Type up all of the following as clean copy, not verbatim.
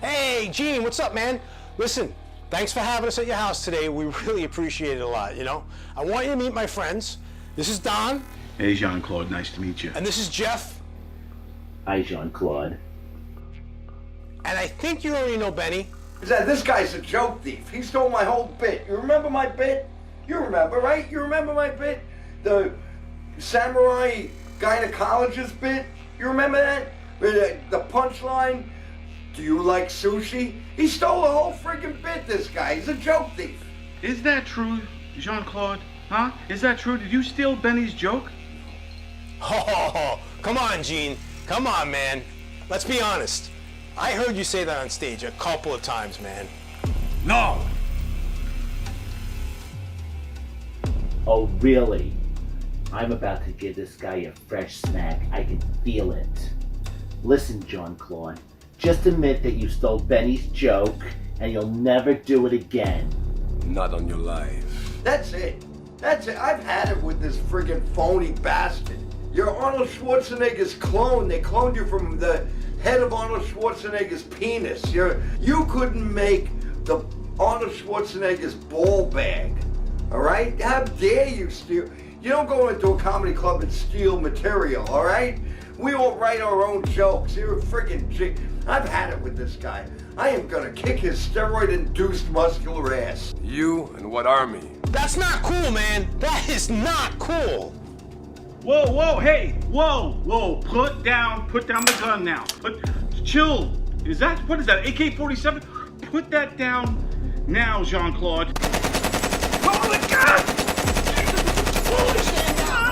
Hey, Gene, what's up, man? Listen, thanks for having us at your house today. We really appreciate it a lot, you know? I want you to meet my friends. This is Don. Hey, Jean-Claude, nice to meet you. And this is Jeff. Hi, Jean-Claude. And I think you already know Benny. This guy's a joke thief. He stole my whole bit. You remember my bit? You remember, right? You remember my bit? The samurai gynecologist bit? You remember that? The punchline? Do you like sushi? He stole the whole friggin' bit, this guy. He's a joke thief. Is that true, Jean-Claude? Huh? Is that true? Did you steal Benny's joke? Oh, come on, Gene. Come on, man. Let's be honest. I heard you say that on stage a couple of times, man. No! Oh, really? I'm about to give this guy a fresh smack. I can feel it. Listen, Jean-Claude. Just admit that you stole Benny's joke, and you'll never do it again. Not on your life. That's it. That's it. I've had it with this friggin' phony bastard. You're Arnold Schwarzenegger's clone. They cloned you from the head of Arnold Schwarzenegger's penis. You couldn't make the Arnold Schwarzenegger's ball bag. All right? How dare you steal? You don't go into a comedy club and steal material, all right? We all write our own jokes. You're a friggin' I've had it with this guy. I am gonna kick his steroid-induced muscular ass. You and what army? That's not cool, man. That is not cool. Whoa, hey, whoa, put down the gun now. Chill. What is that, AK-47? Put that down now, Jean-Claude. Holy God!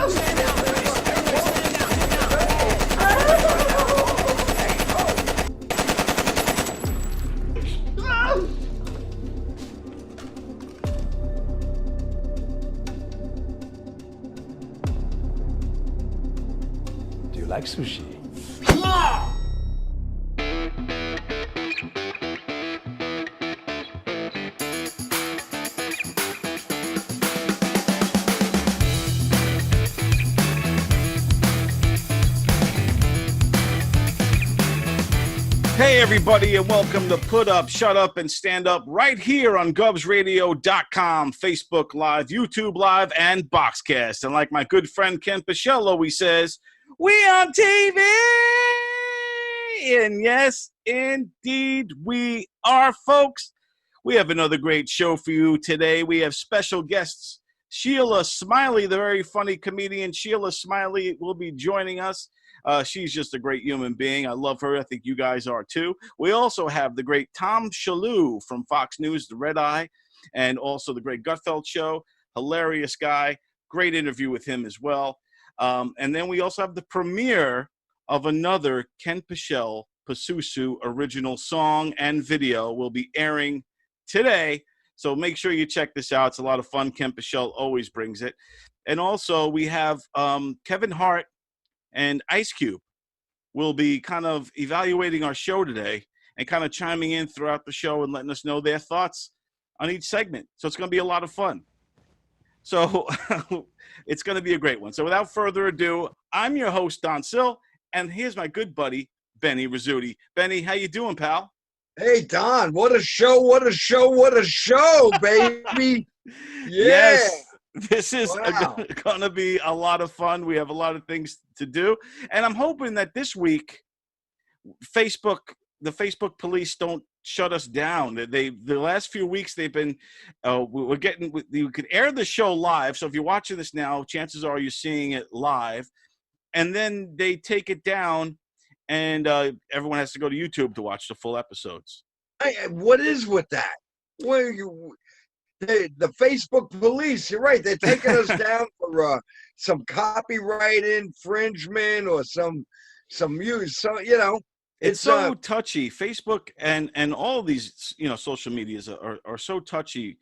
Stand down, please. Everybody stand down. Do you like sushi? Hey, everybody, and welcome to Put Up, Shut Up, and Stand Up right here on GubsRadio.com, Facebook Live, YouTube Live, and Boxcast. And like my good friend Ken Pichello always says, we on TV! And yes, indeed, we are, folks. We have another great show for you today. We have special guests. Sheila Smiley, the very funny comedian Sheila Smiley, will be joining us. She's just a great human being. I love her. I think you guys are too. We also have the great Tom Shaloo from Fox News, The Red Eye, and also the great Gutfeld Show. Hilarious guy. Great interview with him as well. And then we also have the premiere of another Ken Pichel Pasusu original song and video will be airing today. So make sure you check this out. It's a lot of fun. Ken Pichel always brings it. And also we have Kevin Hart and Ice Cube will be kind of evaluating our show today and kind of chiming in throughout the show and letting us know their thoughts on each segment. So it's going to be a lot of fun. So it's going to be a great one. So without further ado, I'm your host, Don Sill, and here's my good buddy, Benny Rizzuti. Benny, how you doing, pal? Hey, Don, what a show, baby. Yeah. Yes. This is Wow. going to be a lot of fun. We have a lot of things to do. And I'm hoping that this week, the Facebook police don't shut us down. The last few weeks they've been, you could air the show live. So if you're watching this now, chances are you're seeing it live. And then they take it down and everyone has to go to YouTube to watch the full episodes. What is with that? The Facebook police, you're right. They're taking us down for some copyright infringement or some use. So, it's so touchy. Facebook and all these, social medias are so touchy.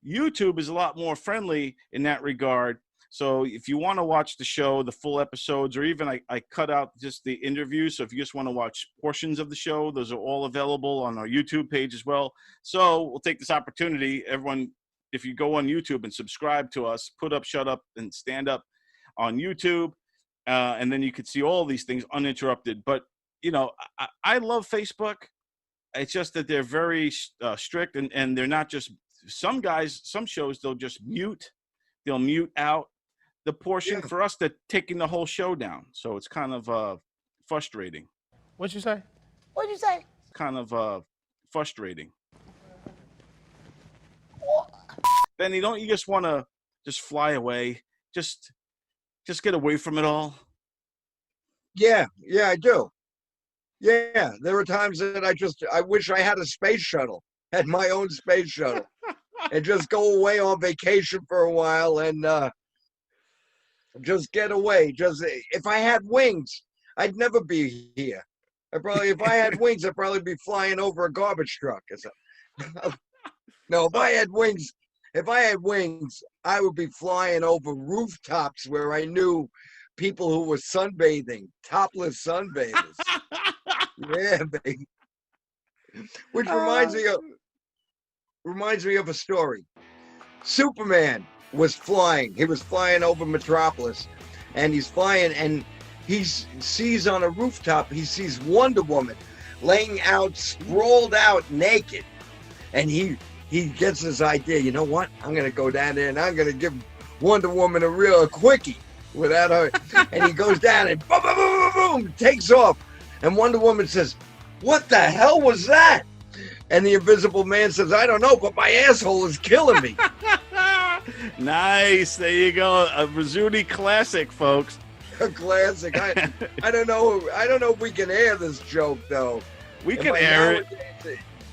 YouTube is a lot more friendly in that regard. So if you want to watch the show, the full episodes, or even I cut out just the interviews. So if you just want to watch portions of the show, those are all available on our YouTube page as well. So we'll take this opportunity, everyone, if you go on YouTube and subscribe to us, Put Up, Shut Up, and Stand Up on YouTube. And then you could see all these things uninterrupted. But, I love Facebook. It's just that they're very strict, and they're not just some guys. Some shows they'll just mute. They'll mute out the portion for us. They're taking the whole show down, so it's kind of frustrating. What'd you say? What'd you say? Kind of frustrating. Benny, don't you just want to just fly away? Just get away from it all? Yeah, I do. Yeah, there were times that I wish I had a space shuttle, had my own space shuttle, and just go away on vacation for a while and just get away. Just if I had wings, I'd never be here. If I had wings, I'd probably be flying over a garbage truck or something. No, if I had wings, I would be flying over rooftops where I knew people who were sunbathing, topless sunbathers. Yeah, baby. Which reminds me of a story. Superman was flying. He was flying over Metropolis, and he's flying, and he sees on a rooftop, he sees Wonder Woman laying out, sprawled out, naked, and he gets this idea. You know what? I'm gonna go down there and I'm gonna give Wonder Woman a quickie without her. And he goes down and boom, boom, boom, boom, boom, takes off. And Wonder Woman says, "What the hell was that?" And the Invisible Man says, "I don't know, but my asshole is killing me." Nice. There you go. A Rizzuti classic, folks. A classic. I don't know if we can air this joke though. We can air it.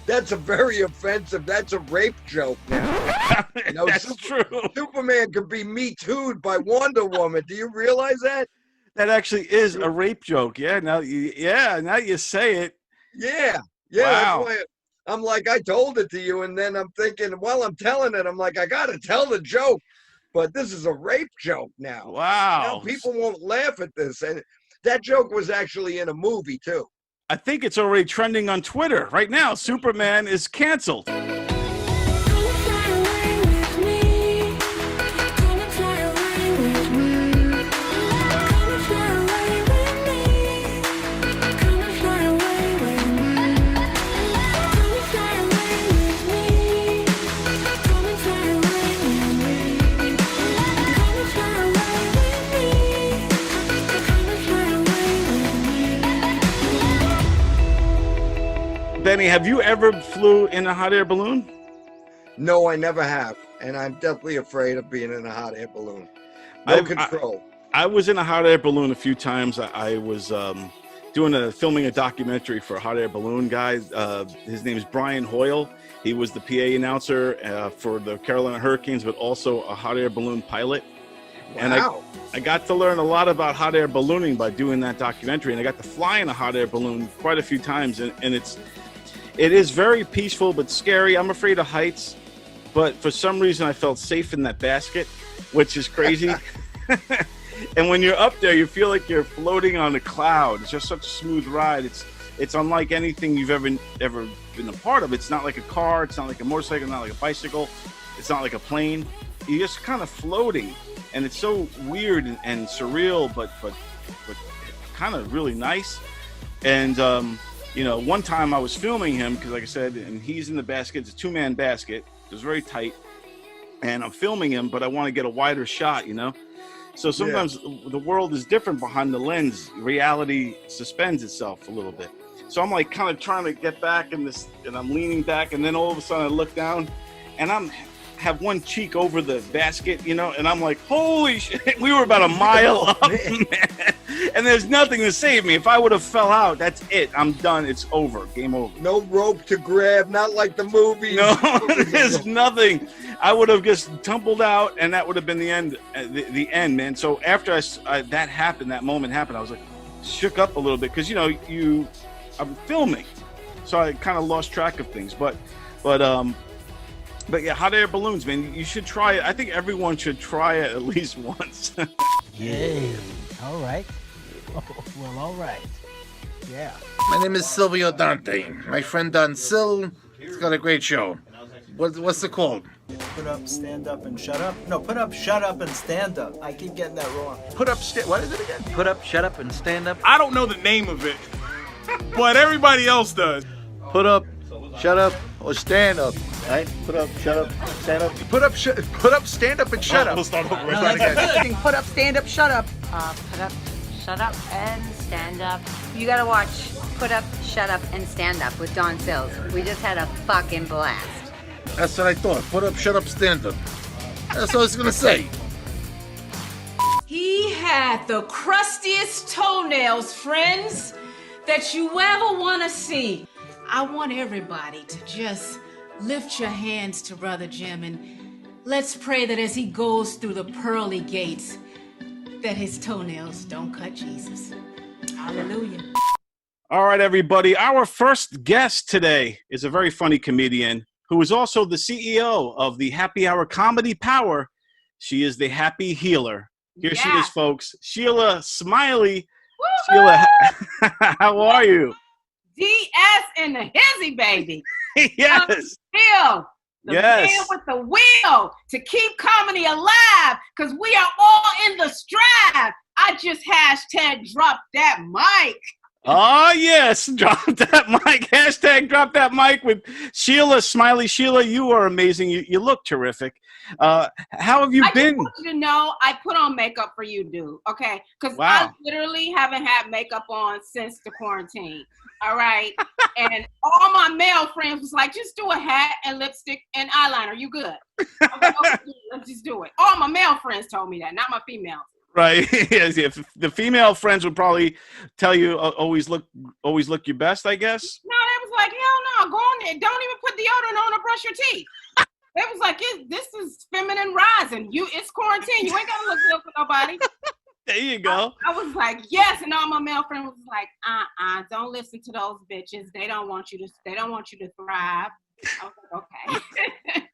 That's a very offensive. That's a rape joke now. That's true. Superman could be Me Too'd by Wonder Woman. Do you realize that? That actually is a rape joke. Yeah. Now you say it. Yeah. Wow. That's why I'm like, I told it to you, and then I'm thinking, while I'm telling it, I'm like, I gotta tell the joke, but this is a rape joke now. Wow. Now people won't laugh at this, and that joke was actually in a movie too. I think it's already trending on Twitter right now. Superman is canceled. Benny, have you ever flew in a hot air balloon? No, I never have, and I'm definitely afraid of being in a hot air balloon. No control. I was in a hot air balloon a few times. I was filming a documentary for a hot air balloon guy. His name is Brian Hoyle. He was the PA announcer for the Carolina Hurricanes, but also a hot air balloon pilot. Wow. And I got to learn a lot about hot air ballooning by doing that documentary, and I got to fly in a hot air balloon quite a few times, and it is very peaceful but scary. I'm afraid of heights, but for some reason I felt safe in that basket, which is crazy. And when you're up there, you feel like you're floating on a cloud. It's just such a smooth ride. It's unlike anything you've ever been a part of. It's not like a car. It's not like a motorcycle. Not like a bicycle. It's not like a plane. You're just kind of floating, and it's so weird and surreal, but kind of really nice. And one time I was filming him because, like I said, and he's in the basket. It's a two-man basket. It was very tight, and I'm filming him, but I want to get a wider shot, So sometimes the world is different behind the lens. Reality suspends itself a little bit. So I'm like kind of trying to get back in this, and I'm leaning back, and then all of a sudden I look down, and I'm have one cheek over the basket, and I'm like, holy shit, we were about a mile up, man. And there's nothing to save me. If I would have fell out, that's it. I'm done. It's over. Game over. No rope to grab, not like the movie. No, there's nothing. I would have just tumbled out, and that would have been the end. The end, man. So after that moment happened, I was like, shook up a little bit because I'm filming, so I kind of lost track of things. But yeah, hot air balloons, man. You should try it. I think everyone should try it at least once. Yeah. All right. Oh, well, all right. Yeah. My name is Sylvia Dante. My friend on Sill, he's got a great show. What's it called? Put up, stand up, and shut up. No, put up, shut up, and stand up. I keep getting that wrong. Put up, what is it again? Put up, shut up, and stand up. I don't know the name of it, but everybody else does. put up, shut up, or stand up. Right? Put up, shut up, stand up. Put up, stand up, and shut up. We'll start over. We're starting again. Put up, stand up, shut up. Put up, shut up, and stand up. You gotta watch Put Up, Shut Up, and Stand Up with Don Sills. We just had a fucking blast. That's what I thought. Put up, shut up, stand up. That's what I was gonna say. He had the crustiest toenails, friends, that you ever want to see. I want everybody to just lift your hands to Brother Jim and let's pray that as he goes through the pearly gates, that his toenails don't cut Jesus. Hallelujah. All right, everybody. Our first guest today is a very funny comedian who is also the CEO of the Happy Hour Comedy Power. She is the Happy Healer. Here she is, folks. Sheila Smiley. Woo-hoo! Sheila, how are you? DS and the hizzy, baby. Yes. Still, the man with the will to keep comedy alive, because we are all in the strive. I just hashtag dropped that mic. Oh, yes. Drop that mic. Hashtag drop that mic with Sheila Smiley. Sheila, you are amazing. You look terrific. How have you been? I want you to know I put on makeup for you, dude. Okay? Because I literally haven't had makeup on since the quarantine. All right? And all my male friends was like, just do a hat and lipstick and eyeliner. You good. Okay, let's just do it. All my male friends told me that, not my females. Right. Yes. The female friends would probably tell you always look your best, I guess. No, they was like, hell no, go on there. Don't even put deodorant on or brush your teeth. They was like, this is feminine rising. It's quarantine. You ain't gotta look good for nobody. There you go. I was like, yes, and all my male friends was like, don't listen to those bitches. They don't want you to thrive. I was like, okay.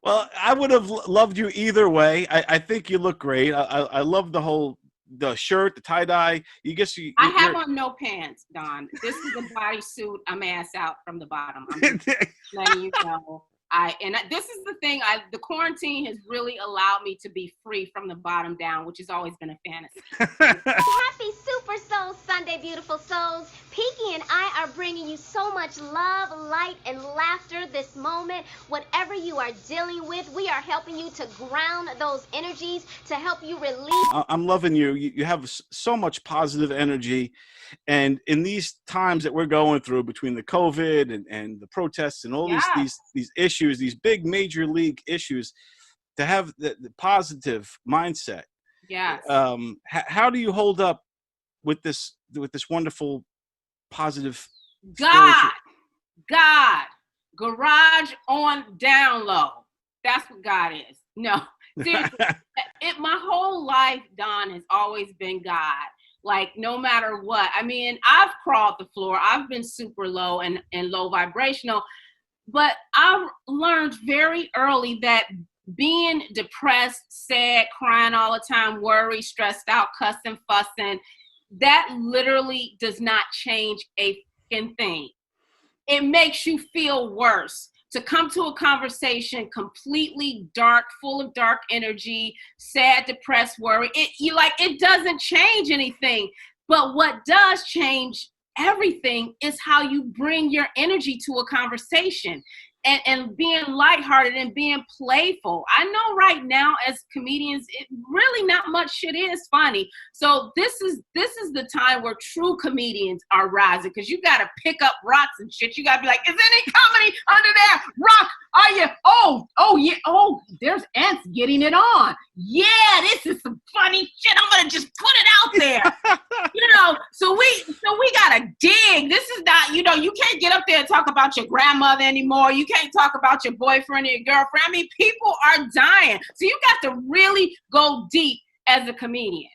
Well, I would have loved you either way. I think you look great. I love the shirt, the tie-dye. I have on no pants, Don. This is a bodysuit. I'm ass out from the bottom. I'm just letting you know. This is the thing. The quarantine has really allowed me to be free from the bottom down, which has always been a fantasy. Happy Super Soul Sunday, beautiful souls. Peaky and I are bringing you so much love, light, and laughter this moment. Whatever you are dealing with, we are helping you to ground those energies to help you release. I'm loving you. You have so much positive energy. And in these times that we're going through between the COVID and the protests and all these issues, these big major league issues, to have the positive mindset. Yes. How do you hold up with this wonderful positive God, garage on down low. That's what God is. No, seriously. My whole life, Don, has always been God. Like, no matter what. I mean, I've crawled the floor. I've been super low and low vibrational. But I've learned very early that being depressed, sad, crying all the time, worried, stressed out, cussing, fussing, that literally does not change a fucking thing. It makes you feel worse. To come to a conversation completely dark, full of dark energy, sad, depressed, worried, it doesn't change anything. But what does change everything is how you bring your energy to a conversation. And being lighthearted and being playful. I know right now as comedians, really not much shit is funny. So this is the time where true comedians are rising, because you got to pick up rocks and shit. You got to be like, is any comedy under there? Rock, are you? Oh yeah. Oh, there's ants getting it on. Yeah, this is some funny shit. I'm gonna just put it out there. So we gotta dig. This is not, you can't get up there and talk about your grandmother anymore. You can't talk about your boyfriend or your girlfriend. I mean, people are dying. So you got to really go deep as a comedian.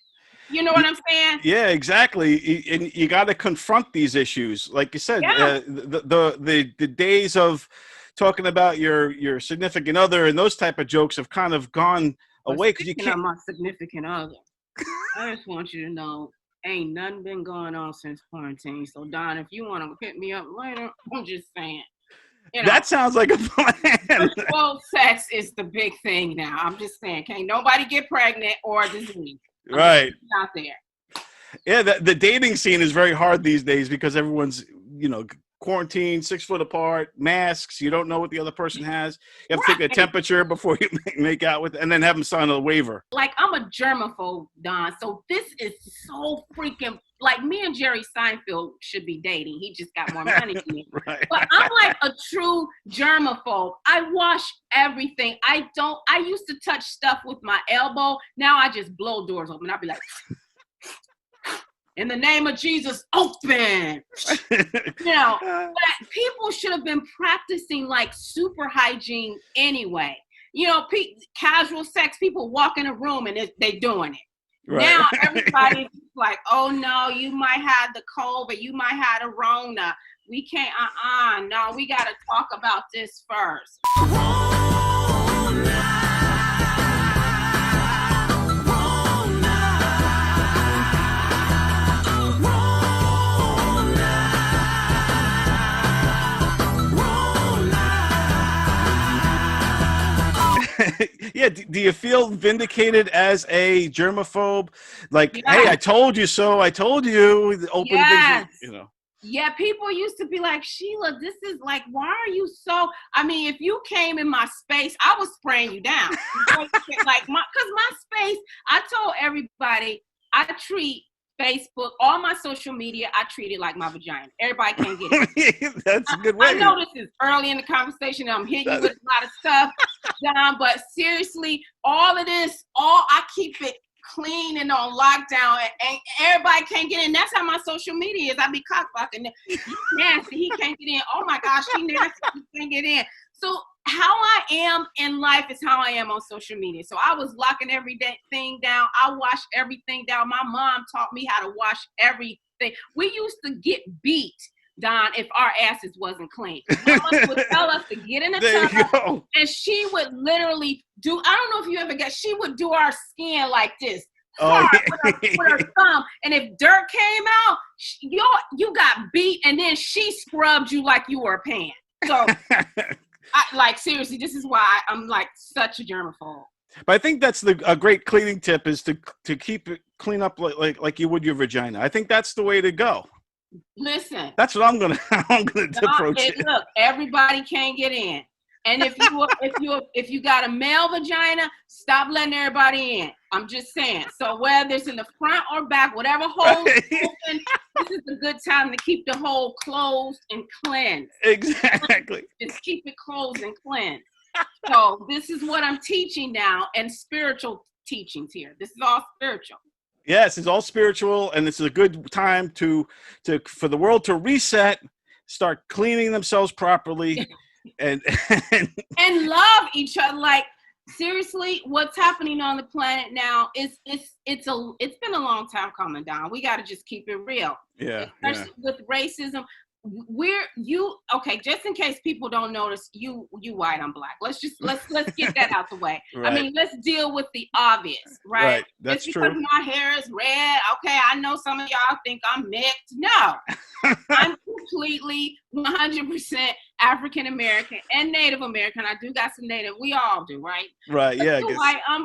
You know what I'm saying? Yeah, exactly. And you got to confront these issues. Like you said, the days of talking about your significant other and those type of jokes have kind of gone away, because you can't. My significant other. I just want you to know, ain't nothing been going on since quarantine. So Don, if you want to hit me up later, I'm just saying. That sounds like a plan. Well, sex is the big thing now. I'm just saying, can't nobody get pregnant or disease. Right. Out there. Yeah, the dating scene is very hard these days because everyone's, quarantine, 6 foot apart, masks. You don't know what the other person has. You have to take a temperature before you make out with, and then have them sign a waiver. Like, I'm a germaphobe, Don. So this is so freaking, like, me and Jerry Seinfeld should be dating. He just got more money than me. Right. But I'm like a true germaphobe. I wash everything. I used to touch stuff with my elbow. Now I just blow doors open. I'll be like, in the name of Jesus, open. But people should have been practicing like super hygiene anyway. Casual sex, people walk in a room and they doing it. Right. Now everybody's like, oh no, you might have the COVID, you might have the Rona. We can't, no, we got to talk about this first. Yeah, do you feel vindicated as a germaphobe? Like, hey, I told you so. I told you. Open things, Yeah, people used to be like, Sheila, this is like, why are you so? I mean, if you came in my space, I was spraying you down. Because my space, I told everybody, I treat Facebook, all my social media, I treat it like my vagina. Everybody can get it. That's a good way. I know this is early in the conversation. I'm hitting you with a lot of stuff, John, but seriously, all of this, I keep it clean and on lockdown, and everybody can't get in. That's how my social media is. I be cockblocking. He's nasty. He can't get in. Oh my gosh, he nasty. He can't get in. So how I am in life is how I am on social media. So I was locking everything down. I wash everything down. My mom taught me how to wash everything. We used to get beat, Don, if our asses wasn't clean. My mom would tell us to get in the tub, and she would literally do, I don't know if you ever she would do our skin like this. With her thumb, and if dirt came out, you got beat, and then she scrubbed you like you were a pan. So seriously, this is why I'm like such a germaphobe. But I think that's a great cleaning tip is to keep it clean up like you would your vagina. I think that's the way to go. Listen, that's what I'm gonna approach it. Look, everybody can't get in, and if you got a male vagina, stop letting everybody in. I'm just saying. So whether it's in the front or back, whatever hole is open, this is a good time to keep the hole closed and cleansed. Exactly. Just keep it closed and cleansed. So this is what I'm teaching now, and spiritual teachings here. This is all spiritual. Yes, it's all spiritual, and it's a good time for the world to reset, start cleaning themselves properly, and love each other. Like, seriously, what's happening on the planet now is it's been a long time coming down. We got to just keep it real. Yeah. Especially with racism. Just in case people don't notice, you white, I'm black. Let's get that out the way. Right. I mean, let's deal with the obvious, right? Right. That's just because true. my hair is red, okay, I know some of y'all think I'm mixed. No. I'm completely 100% African American and Native American. I do got some Native. We all do, right? Right. Yeah.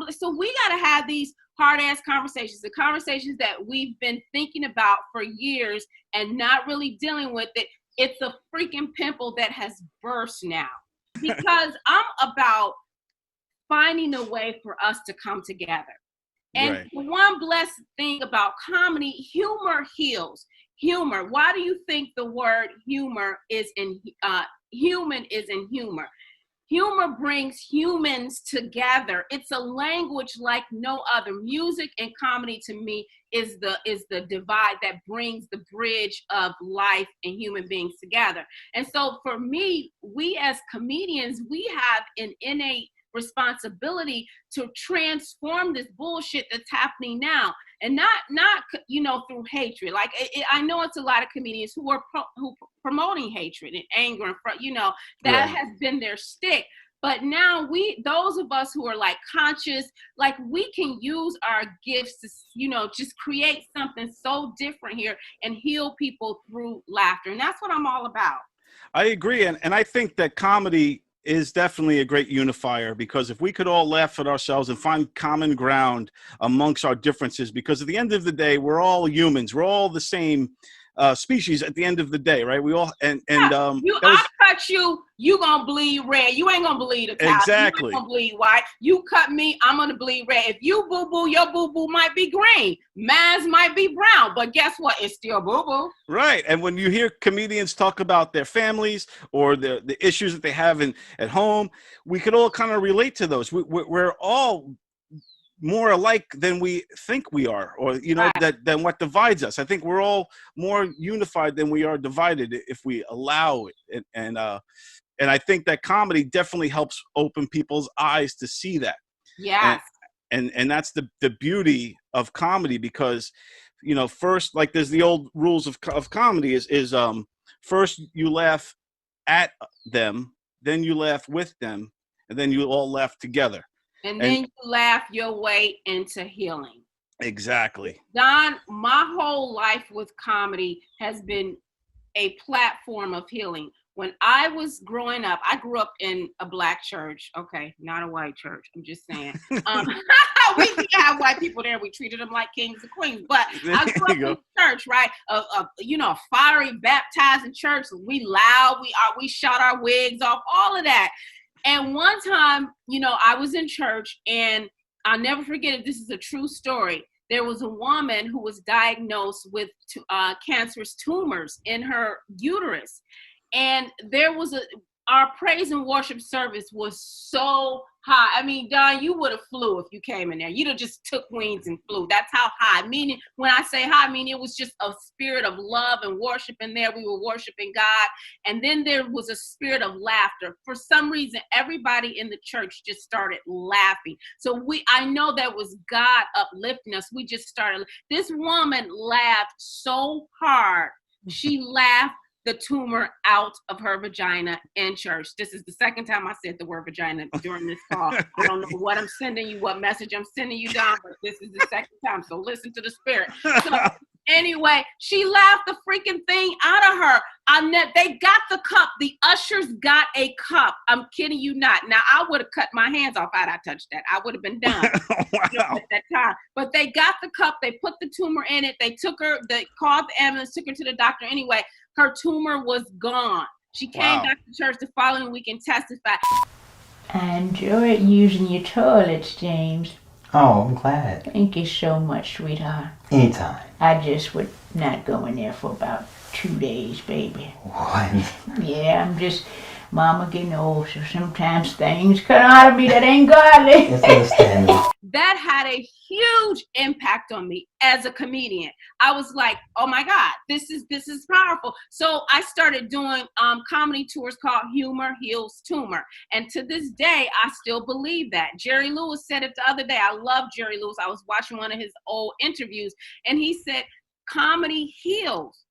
So we got to have these hard-ass conversations, the conversations that we've been thinking about for years and not really dealing with it. It's a freaking pimple that has burst now, because I'm about finding a way for us to come together. And the one blessed thing about comedy, humor heals. Humor. Why do you think the word humor is in human is in humor? Humor brings humans together. It's a language like no other. Music and comedy, to me, is the divide that brings the bridge of life and human beings together. And so for me, we as comedians, we have an innate responsibility to transform this bullshit that's happening now, and not through hatred. Like I know it's a lot of comedians who are promoting hatred and anger, and that has been their stick. But now those of us who are like conscious, like we can use our gifts to just create something so different here and heal people through laughter, and that's what I'm all about. I agree, and I think that comedy is definitely a great unifier, because if we could all laugh at ourselves and find common ground amongst our differences, because at the end of the day, we're all humans, we're all the same species at the end of the day, right? We all I cut you, you gonna bleed red. You ain't gonna bleed Italian. Exactly. You ain't gonna bleed white. You cut me, I'm gonna bleed red. If you boo boo, your boo boo might be green. Man's might be brown, but guess what? It's still boo boo. Right. And when you hear comedians talk about their families or the issues that they have at home, we could all kind of relate to those. We're all more alike than we think we are, or than what divides us. I think we're all more unified than we are divided if we allow it. And I think that comedy definitely helps open people's eyes to see that. Yes. And that's the beauty of comedy, because first, like, there's the old rules of comedy is first you laugh at them, then you laugh with them, and then you all laugh together. And then you laugh your way into healing. Exactly. Don, my whole life with comedy has been a platform of healing. When I was growing up, I grew up in a black church. Okay, not a white church. I'm just saying. We didn't have white people there. We treated them like kings and queens. But I grew up in a church, right? A fiery, baptizing church. We loud. We shot our wigs off. All of that. And one time, I was in church, and I'll never forget it. This is a true story. There was a woman who was diagnosed with cancerous tumors in her uterus. And our praise and worship service was so high. I mean, Don, you would have flew if you came in there. You'd have just took wings and flew. That's how high. Meaning, when I say high, I mean it was just a spirit of love and worship in there. We were worshiping God. And then there was a spirit of laughter. For some reason, everybody in the church just started laughing. So I know that was God uplifting us. We just started. This woman laughed so hard. She laughed the tumor out of her vagina in church. This is the second time I said the word vagina during this call. I don't know what I'm sending you, what message I'm sending you, Don, but this is the second time. So listen to the spirit. So anyway, she laughed the freaking thing out of her. They got the cup. The ushers got a cup. I'm kidding you not. Now, I would have cut my hands off had I touched that. I would have been done at that time. But they got the cup. They put the tumor in it. They called the ambulance, took her to the doctor. Anyway, her tumor was gone. She came back to church the following week and testified. I enjoyed using your toilets, James. Oh, I'm glad. Thank you so much, sweetheart. Anytime. I just would not go in there for about 2 days, baby. What? Yeah, Mama getting old, so sometimes things come out of me that ain't godly. It's understandable. That had a huge impact on me as a comedian. I was like, oh my God, this is powerful. So I started doing comedy tours called Humor Heals Tumor. And to this day, I still believe that. Jerry Lewis said it the other day. I love Jerry Lewis. I was watching one of his old interviews, and he said, comedy heals.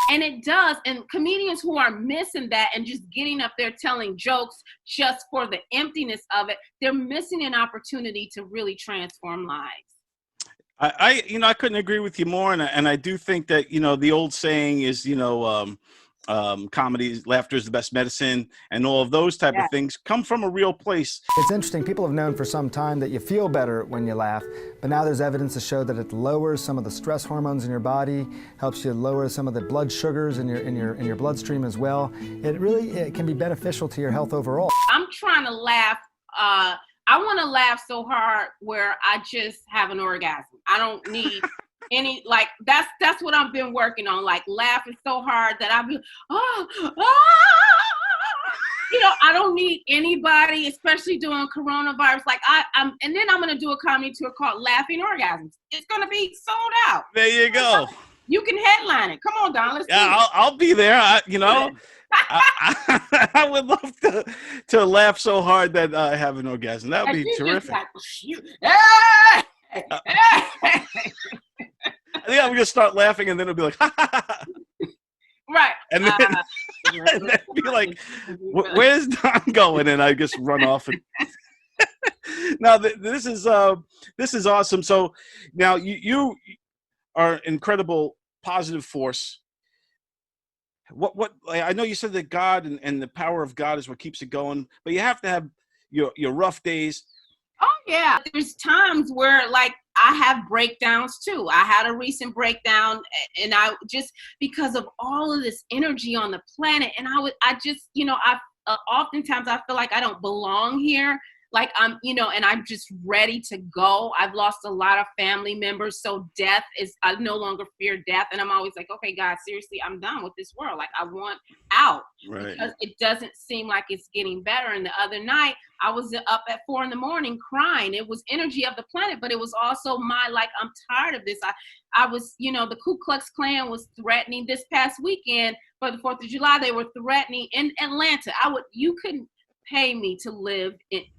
And it does. And comedians who are missing that and just getting up there telling jokes just for the emptiness of it, they're missing an opportunity to really transform lives. I couldn't agree with you more. And I do think that, the old saying is, comedy, laughter is the best medicine, and all of those type of things come from a real place. It's interesting. People have known for some time that you feel better when you laugh, but now there's evidence to show that it lowers some of the stress hormones in your body, helps you lower some of the blood sugars in your bloodstream as well. It can be beneficial to your health overall. I'm trying to laugh. I want to laugh so hard where I just have an orgasm. I don't need that's what I've been working on, like laughing so hard that I've been I don't need anybody, especially doing coronavirus. Like and then I'm gonna do a comedy tour called Laughing Orgasms. It's gonna be sold out. There you go. You can headline it. Come on, Don. Let's do it. I'll be there. I would love to laugh so hard that I have an orgasm. That would be terrific. I think I'm gonna start laughing, and then it'll be like, ha, ha, ha. Right. And then, and then be like, where's Don going? And I just run off. And now this is awesome. So now you are an incredible positive force. What I know you said that God and the power of God is what keeps it going, but you have to have your rough days. Oh yeah, there's times where like I have breakdowns too. I had a recent breakdown, and I just, because of all of this energy on the planet, and I just, oftentimes I feel like I don't belong here. Like I'm, and I'm just ready to go. I've lost a lot of family members. So I no longer fear death. And I'm always like, okay, God, seriously, I'm done with this world. Like I want out, because it doesn't seem like it's getting better. And the other night I was up at 4 a.m. crying. It was energy of the planet, but it was also I'm tired of this. I was, the Ku Klux Klan was threatening this past weekend for the 4th of July. They were threatening in Atlanta. You couldn't pay me to live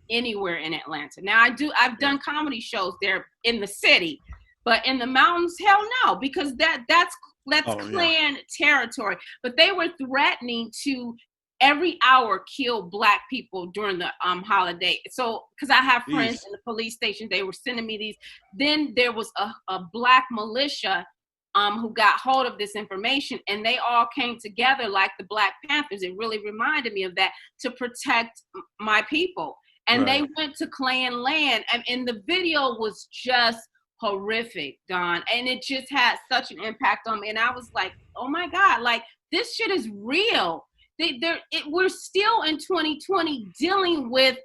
anywhere in Atlanta. Now I've done comedy shows there in the city, but in the mountains, hell no, because that's Klan territory. But they were threatening to every hour kill Black people during the holiday. So, because I have friends in the police station, they were sending me these. Then there was a Black militia who got hold of this information, and they all came together like the Black Panthers. It really reminded me of that, to protect my people. And they went to Klan land, and the video was just horrific, Don. And it just had such an impact on me. And I was like, oh my God, like this shit is real. We're still in 2020 dealing with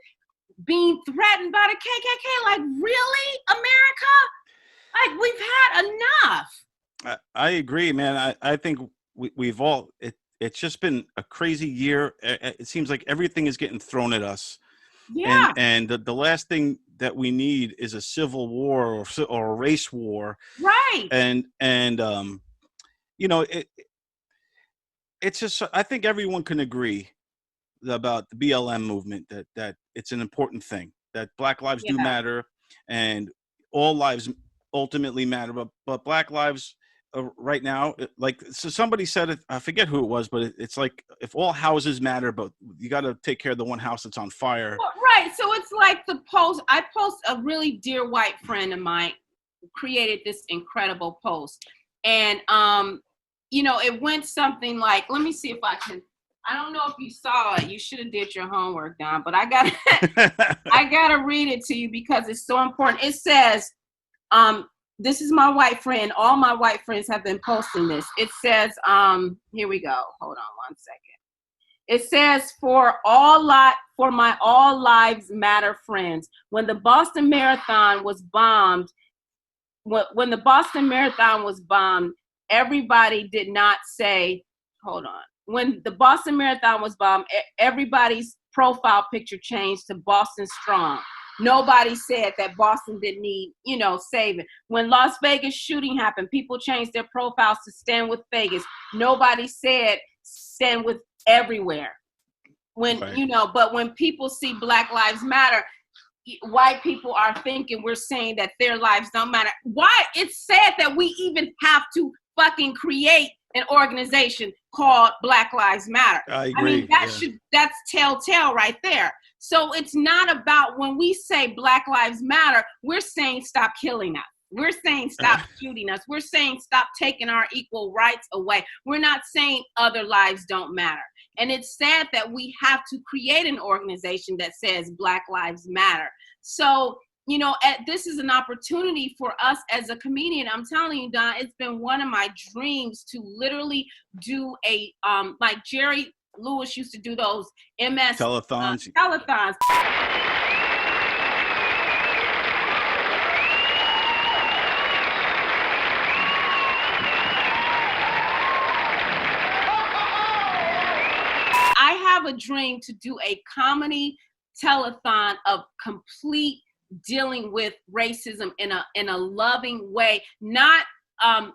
being threatened by the KKK. Like, really, America? Like, we've had enough. I agree, man. I think we've all, it's just been a crazy year. It seems like everything is getting thrown at us. Yeah. And the last thing that we need is a civil war or a race war. Right. And it's just, I think everyone can agree about the BLM movement, that it's an important thing, that Black lives do matter, and all lives ultimately matter, but Black lives right now, so somebody said it, I forget who it was, but it's like, if all houses matter, but you got to take care of the one house that's on fire. Well, right. So it's like I post, a really dear white friend of mine created this incredible post, and it went something like, let me see if I can, I don't know if you saw it. You should have did your homework, Don, but I gotta read it to you because it's so important. It says, this is my white friend. All my white friends have been posting this. It says, here we go. Hold on one second. It says, for my all lives matter friends. When the Boston Marathon was bombed, everybody did not say, hold on. When the Boston Marathon was bombed, everybody's profile picture changed to Boston Strong. Nobody said that Boston didn't need, saving. When Las Vegas shooting happened, people changed their profiles to Stand With Vegas. Nobody said Stand With Everywhere. But when people see Black Lives Matter, white people are thinking we're saying that their lives don't matter. Why? It's sad that we even have to fucking create an organization called Black Lives Matter. I agree. I mean, that's telltale right there. So it's not about, when we say Black Lives Matter, we're saying stop killing us. We're saying stop shooting us. We're saying stop taking our equal rights away. We're not saying other lives don't matter. And it's sad that we have to create an organization that says Black Lives Matter. So, this is an opportunity for us as a comedian. I'm telling you, Don, it's been one of my dreams to literally do a, like Jerry Lewis used to do those MS telethons. I have a dream to do a comedy telethon of complete dealing with racism in a loving way, not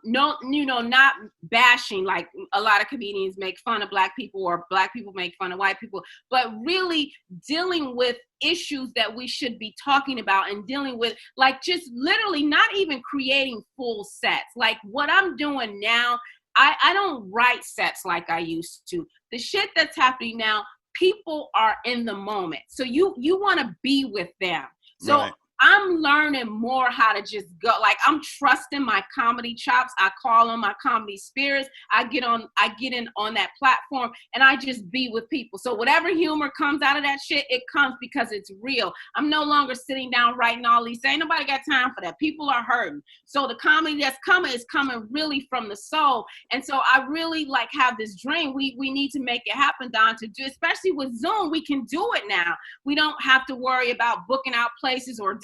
not bashing, like a lot of comedians make fun of Black people or Black people make fun of white people, but really dealing with issues that we should be talking about and dealing with, like just literally not even creating full sets. Like what I'm doing now, I don't write sets like I used to. The shit that's happening now, people are in the moment. So you want to be with them. So I'm learning more how to just go. Like, I'm trusting my comedy chops. I call on my comedy spirits. I get in on that platform and I just be with people. So whatever humor comes out of that shit, it comes because it's real. I'm no longer sitting down writing all these. Ain't nobody got time for that. People are hurting. So the comedy that's coming is coming really from the soul. And so I really like have this dream. We need to make it happen, Don, to do, especially with Zoom. We can do it now. We don't have to worry about booking out places, or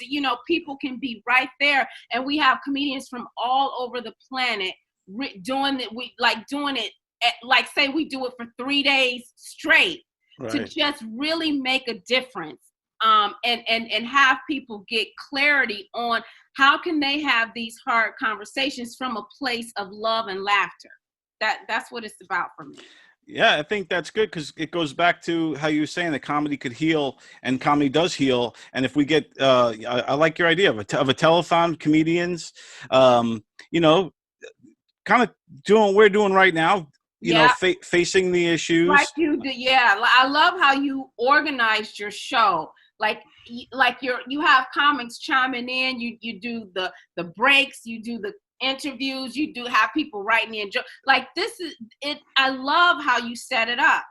people can be right there, and we have comedians from all over the planet doing it. We like doing it like, say we do it for 3 days straight, right, to just really make a difference, and have people get clarity on how can they have these hard conversations from a place of love and laughter. That's what it's about for me. Yeah, I think that's good because it goes back to how you were saying that comedy could heal, and comedy does heal. And if we get, I like your idea of a telethon, comedians, kind of doing what we're doing right now, facing the issues. Like you do, yeah. I love how you organized your show. Like you have comics chiming in. You do the breaks. You do the interviews. You do have people writing in. Like, this is it. I love how you set it up.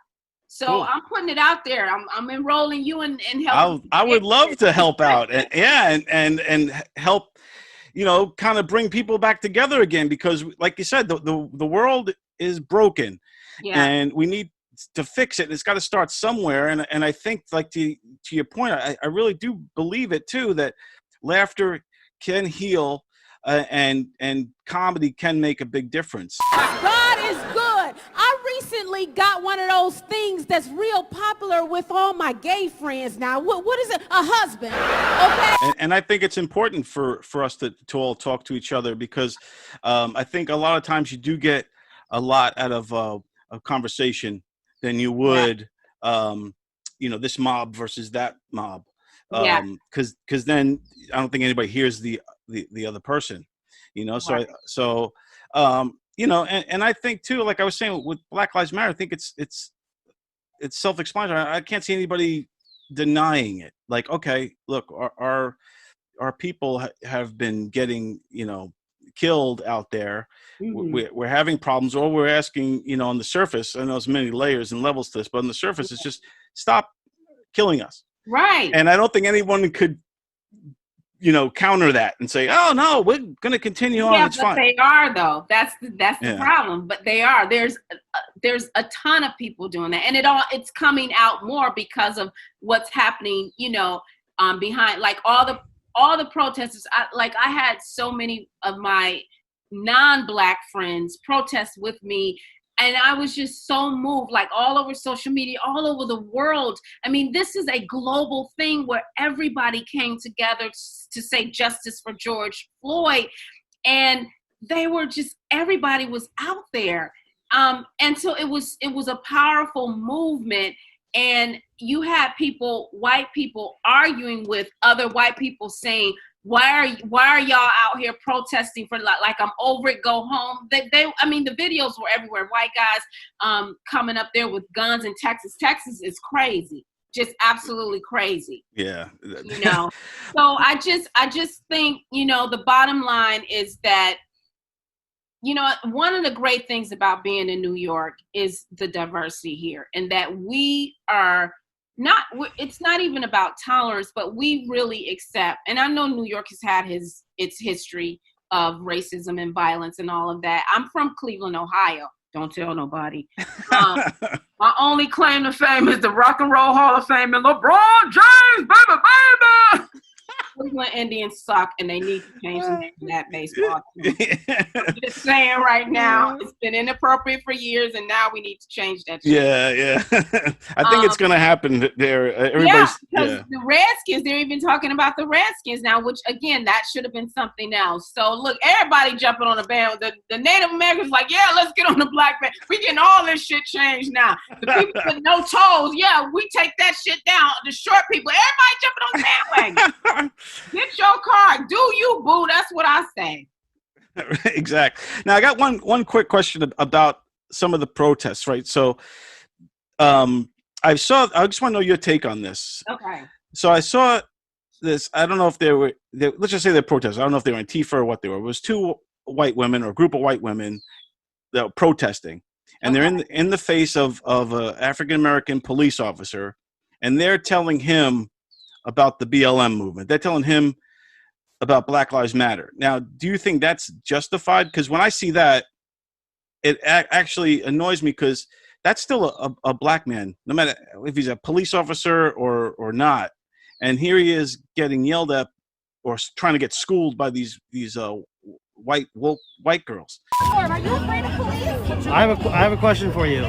So cool. I'm putting it out there. I'm enrolling you and helping. I would love to help out, and help, kind of bring people back together again, because like you said, the world is broken, and we need to fix it. It's got to start somewhere. And I think, like, to your point, I really do believe it too, that laughter can heal, and comedy can make a big difference. God is good. I recently got one of those things that's real popular with all my gay friends now. What is it? A husband. Okay. And I think it's important for us to all talk to each other, because I think a lot of times you do get a lot out of a conversation than you would, this mob versus that mob. Because then I don't think anybody hears the other person, Right. And I think too, like I was saying with Black Lives Matter, I think it's self-explanatory. I can't see anybody denying it. Like, okay, look, our people have been getting, killed out there. Mm-hmm. We're having problems, or we're asking, on the surface. I know there's many layers and levels to this, but on the surface, it's just stop killing us. Right. And I don't think anyone could, counter that and say, oh no, we're going to continue on. It's fine. They are, though. That's the problem. But they are. There's a ton of people doing that, and it's coming out more because of what's happening, behind, like all the protesters. I had so many of my non-Black friends protest with me. And I was just so moved, like all over social media, all over the world. I mean, this is a global thing where everybody came together to say justice for George Floyd. And everybody was out there. And so it was a powerful movement. And you had white people arguing with other white people saying, why are y'all out here protesting for like I'm over it, go home? The videos were everywhere. White guys coming up there with guns in Texas. Texas is crazy, just absolutely crazy. Yeah. So I just think, the bottom line is that, one of the great things about being in New York is the diversity here, and that we are it's not even about tolerance, but we really accept. And I know New York has had its history of racism and violence and all of that. I'm from Cleveland, Ohio. Don't tell nobody. My only claim to fame is the Rock and Roll Hall of Fame and LeBron James, baby. Cleveland Indians suck, and they need to change the name of that baseball team. I'm just saying right now, it's been inappropriate for years, and now we need to change that. Yeah. I think it's going to happen there. Because the Redskins, they're even talking about the Redskins now, which, again, that should have been something else. So, look, everybody jumping on the band. The Native Americans like, yeah, let's get on the black band. We getting all this shit changed now. The people with no toes, yeah, we take that shit down. The short people, everybody jumping on the bandwagon. Get your car. Do you, boo. That's what I say. Exactly. Now, I got one quick question about some of the protests, right? So I just want to know your take on this. Okay. So I saw I don't know if let's just say they're protesters. I don't know if they were Antifa or what they were. It was two white women or a group of white women that were protesting, and they're in the face of an African American police officer, and they're telling him about the BLM movement. They're telling him about Black Lives Matter. Now, do you think that's justified? Because when I see that, it actually annoys me, because that's still a black man, no matter if he's a police officer or not. And here he is getting yelled at or trying to get schooled by these white girls. Are you afraid of police? I have a question for you.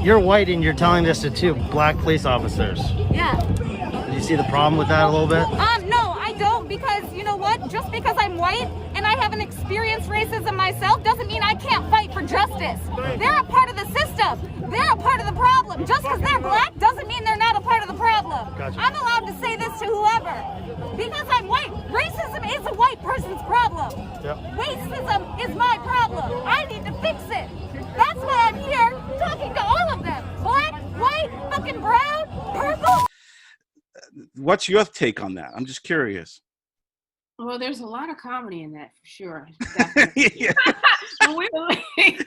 You're white and you're telling this to two black police officers. Yeah. Do you see the problem with that a little bit? No, I don't, because you know what? Just because I'm white and I haven't experienced racism myself doesn't mean I can't fight for justice. They're a part of the system. They're a part of the problem. Just because they're black doesn't mean they're not a part of the problem. Gotcha. I'm allowed to say this to whoever. Because I'm white, racism is a white person's problem. Yep. Racism is my problem. I need to fix it. That's why I'm here talking to all of them. Black, white, fucking brown, purple. What's your take on that? I'm just curious. Well, there's a lot of comedy in that for sure. Yeah.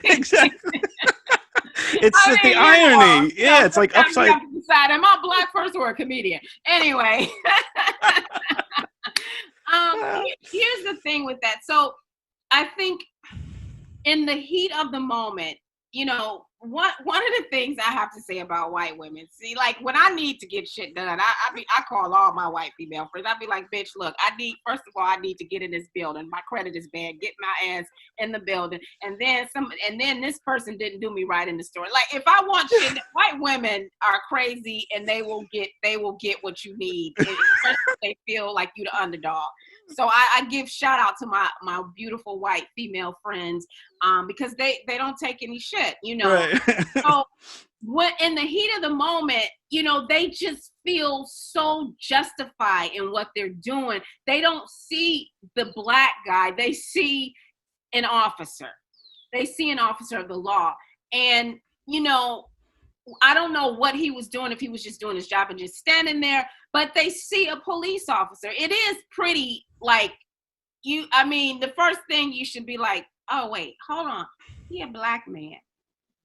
Exactly. It's the irony. Yeah, it's like upside. You have to decide, am I a black person or a comedian? Anyway. Here's the thing with that. So I think in the heat of the moment, you know, one of the things I have to say about white women, see, like when I need to get shit done, I call all my white female friends. I'd be like, bitch, look, first of all, I need to get in this building. My credit is bad. Get my ass in the building. And then this person didn't do me right in the store. Like if I want shit, white women are crazy and they will get what you need. Especially if they feel like you the underdog. So I give shout out to my beautiful white female friends, because they don't take any shit, you know. Right. So when in the heat of the moment, you know, they just feel so justified in what they're doing. They don't see the black guy. They see an officer. They see an officer of the law. And, you know, I don't know what he was doing, if he was just doing his job and just standing there, but they see a police officer. It is pretty like the first thing you should be like, oh, wait, hold on. He a black man.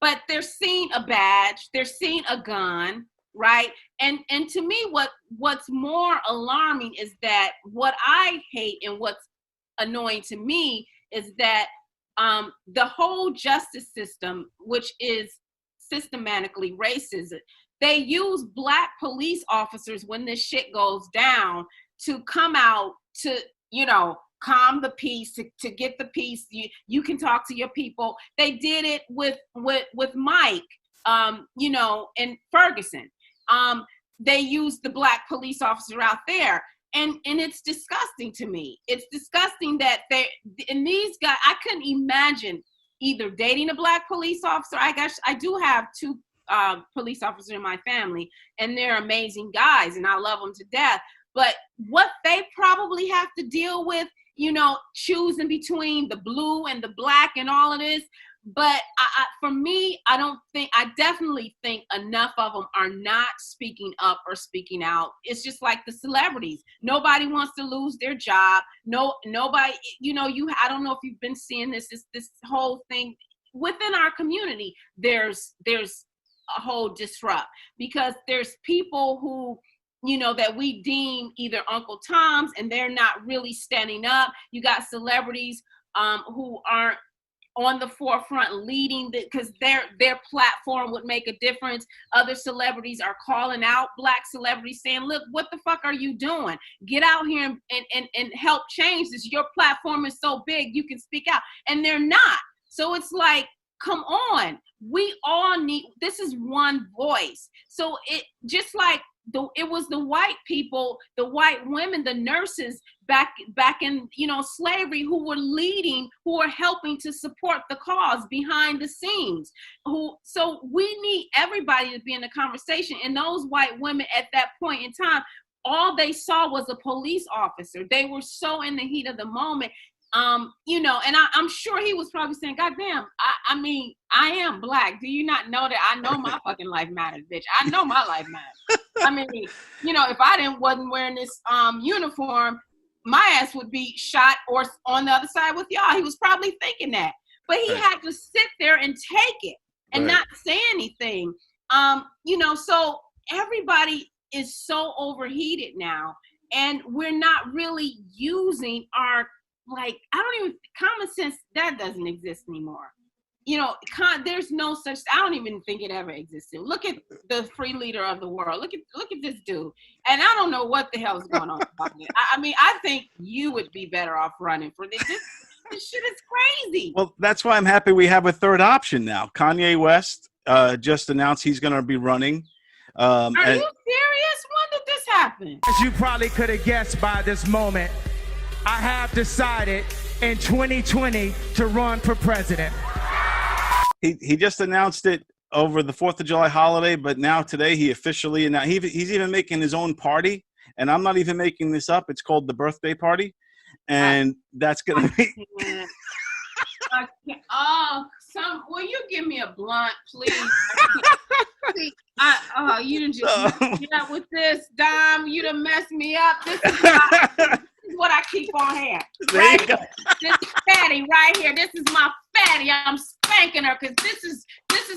But they're seeing a badge. They're seeing a gun, right? And to me, what's more alarming is that what I hate and what's annoying to me is that the whole justice system, which is systematically racist, they use black police officers when this shit goes down to come out to, you know, calm the peace, to get the peace. You can talk to your people. They did it with Mike, you know, and Ferguson. They used the black police officer out there. And it's disgusting to me. It's disgusting that these guys, I couldn't imagine either dating a black police officer. I do have two police officers in my family, and they're amazing guys, and I love them to death. But what they probably have to deal with, you know, choosing between the blue and the black and all of this. But for me, I definitely think enough of them are not speaking up or speaking out. It's just like the celebrities. Nobody wants to lose their job. Nobody, you know, I don't know if you've been seeing this whole thing within our community. There's a whole disrupt, because there's people who, you know, that we deem either Uncle Toms, and they're not really standing up. You got celebrities who aren't on the forefront leading, because their platform would make a difference. Other celebrities are calling out black celebrities saying, look, what the fuck are you doing? Get out here and help change this. Your platform is so big, you can speak out. And they're not. So it's like, come on. We all need, this is one voice. So it just like, it was the white people, the white women, the nurses back in, you know, slavery, who were leading, who were helping to support the cause behind the scenes. So we need everybody to be in the conversation. And those white women at that point in time, all they saw was a police officer. They were so in the heat of the moment. You know, and I'm sure he was probably saying, God damn, I mean, I am black. Do you not know that I know my fucking life matters, bitch? I know my life matters. I mean, you know, if I wasn't wearing this uniform, my ass would be shot or on the other side with y'all. He was probably thinking that. But he had to sit there and take it and not say anything. You know, so everybody is so overheated now, and we're not really using our, like, I don't even, common sense, that doesn't exist anymore. You know, there's no such, I don't even think it ever existed. Look at the free leader of the world. Look at this dude. And I don't know what the hell is going on about it. I mean, I think you would be better off running for this. This shit is crazy. Well, that's why I'm happy we have a third option now. Kanye West just announced he's going to be running. Are you serious? When did this happen? As you probably could have guessed by this moment, I have decided in 2020 to run for president. He just announced it over the 4th of July holiday, but now today he officially announced, he's even making his own party, and I'm not even making this up. It's called the birthday party, and that's going to be... Will you give me a blunt, please? You done just messed me up with this, Dom. You done messed me up. This is what I keep on hand. Right here. This fatty right here. This is my fatty. I'm spanking her because this is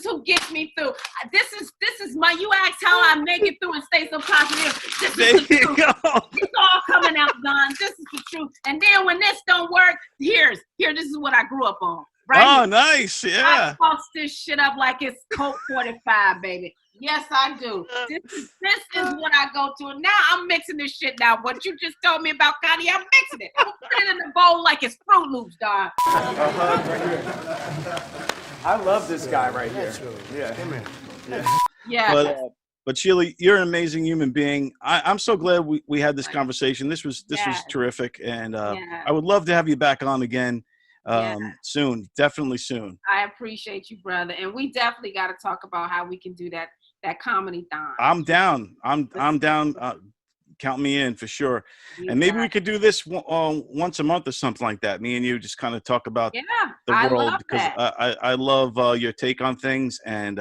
who gets me through. This is my. You asked how I make it through and stay so positive. This is the truth. It's all coming out, Don. This is the truth. And then when this don't work, here. This is what I grew up on. Right oh, here. Nice. Yeah. I toss this shit up like it's Colt 45, baby. Yes, I do. This is what I go to. Now I'm mixing this shit now. What you just told me about Kanye, I'm mixing it. I'm putting it in the bowl like it's Fruit Loops, dog. I love this guy right here. Yeah. Yeah. But Sheila, you're an amazing human being. I'm so glad we had this conversation. This was terrific, and I would love to have you back on again soon. Definitely soon. I appreciate you, brother, and we definitely got to talk about how we can do that comedy thon. I'm down. I'm down. Count me in for sure. And maybe we could do this once a month or something like that. Me and you just kind of talk about the world, because I love your take on things, and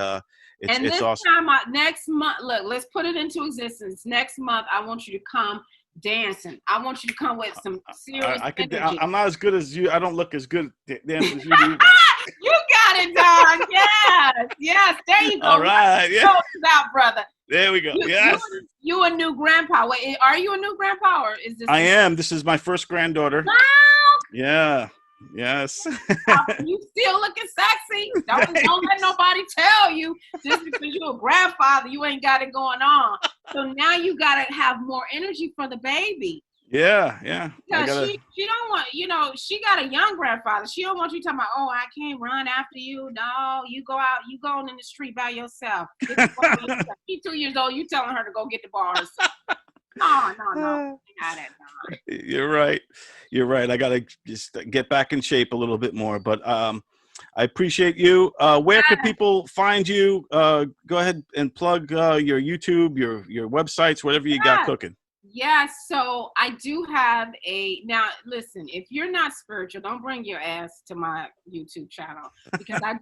it's awesome. Next month, look, let's put it into existence. Next month, I want you to come dancing. I want you to come with some serious energy. I'm not as good as you. I don't look as good dancing as you do. You got it, Don. Yes. There you go. All right. Yeah. Out, brother. There we go. Yes. You a new grandpa. Wait, are you a new grandpa, or is this? I am. This is my first granddaughter. Wow. Yeah. Yes. You still looking sexy. Don't let nobody tell you just because you're a grandfather, you ain't got it going on. So now you got to have more energy for the baby. Yeah. Because she don't want, she got a young grandfather. She don't want you talking about, oh, I can't run after you. No, you go out, you going in the street by yourself. She's 2 years old. You telling her to go get the ball herself. No. You're right. I got to just get back in shape a little bit more, but I appreciate you. Where could people find you? Go ahead and plug your YouTube, your websites, whatever you got cooking. Yeah, so I do have now listen, if you're not spiritual, don't bring your ass to my YouTube channel, because I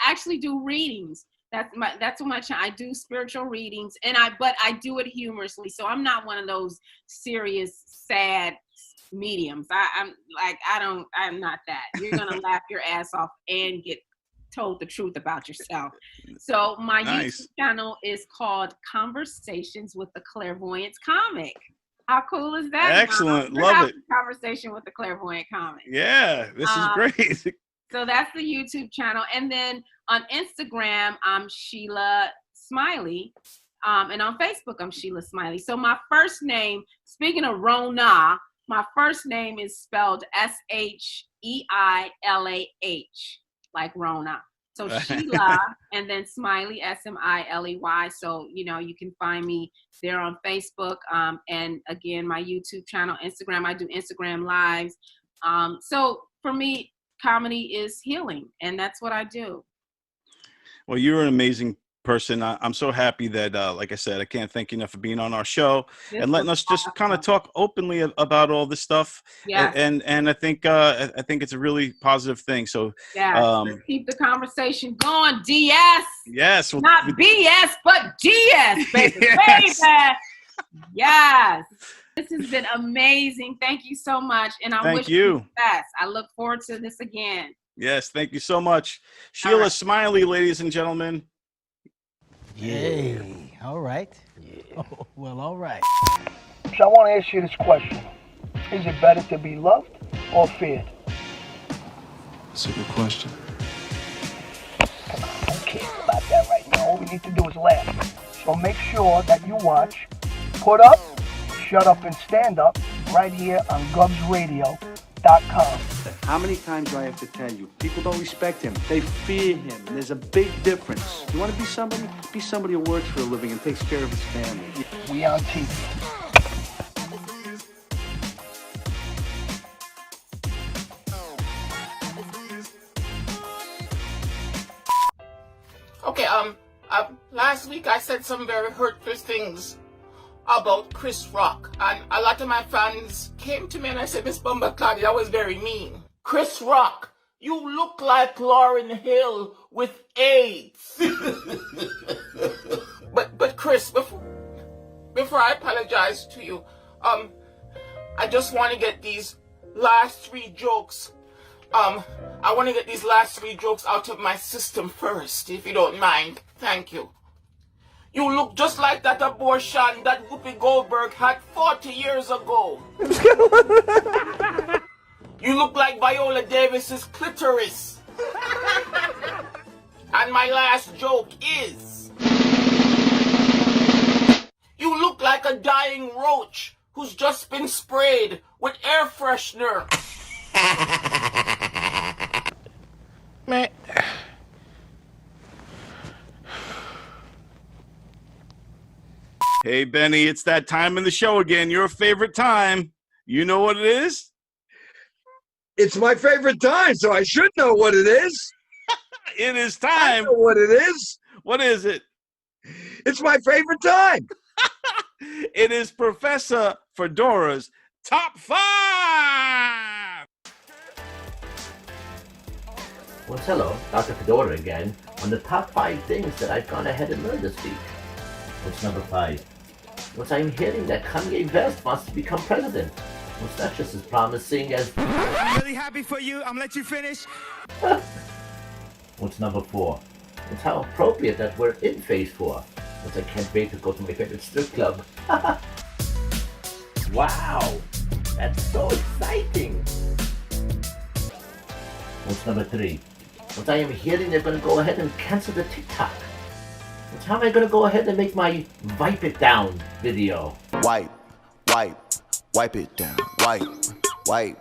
actually do readings. That's what my channel. I do spiritual readings, but I do it humorously. So I'm not one of those serious, sad mediums. I'm not that. You're gonna laugh your ass off and get told the truth about yourself. So my YouTube channel is called Conversations with the Clairvoyance Comic. How cool is that? Excellent. Love it. Conversation with the Clairvoyant Comic. Yeah, this is great. So that's the YouTube channel. And then on Instagram, I'm Sheila Smiley. And on Facebook, I'm Sheila Smiley. So my first name, speaking of Rona, my first name is spelled Sheilah, like Rona. So Sheila and then Smiley, Smiley. So, you can find me there on Facebook. And again, my YouTube channel, Instagram, I do Instagram lives. So for me, comedy is healing, and that's what I do. Well, you're an amazing person. I'm so happy that, like I said, I can't thank you enough for being on our show and letting us just kind of talk openly about all this stuff. Yes. And I think it's a really positive thing. So let's keep the conversation going. DS. Yes. Not BS, but DS, baby. Yes. Baby. Yes. This has been amazing. Thank you so much. And I wish you the best. I look forward to this again. Yes, thank you so much. Sheila Smiley, ladies and gentlemen. Yay. All right. Yeah. Oh, well, all right. So I want to ask you this question. Is it better to be loved or feared? That's a good question. Come on, I don't care about that right now. All we need to do is laugh. So make sure that you watch Put Up, Shut Up, and Stand Up right here on GubsRadio.com. How many times do I have to tell you? People don't respect him. They fear him. There's a big difference. You want to be somebody? Be somebody who works for a living and takes care of his family. We on TV. Okay, last week I said some very hurtful things about Chris Rock, and a lot of my fans came to me and I said, Miss Bumba that was very mean. Chris Rock, you look like Lauryn Hill with AIDS. but Chris, before I apologize to you, I just want to get these last three jokes. I want to get these last three jokes out of my system first, if you don't mind. Thank you. You look just like that abortion that Whoopi Goldberg had 40 years ago. You look like Viola Davis's clitoris. And my last joke is, you look like a dying roach who's just been sprayed with air freshener. Man. Hey, Benny, it's that time in the show again. Your favorite time. You know what it is? It's my favorite time, so I should know what it is. It is time. I know what it is. What is it? It's my favorite time. It is Professor Fedora's Top 5. Well, hello, Dr. Fedora again, on the top 5 things that I've gone ahead and learned this week. What's number 5? What's I'm hearing that Kanye West wants to become president. What's that just as promising as... I'm really happy for you. I'm gonna let you finish. What's number 4? What's how appropriate that we're in phase 4. What's I can't wait to go to my favorite strip club. Wow, that's so exciting. What's number 3? What's I am hearing they're gonna go ahead and cancel the TikTok. What's how am I gonna go ahead and make my wipe it down video? Wipe it down. Wipe.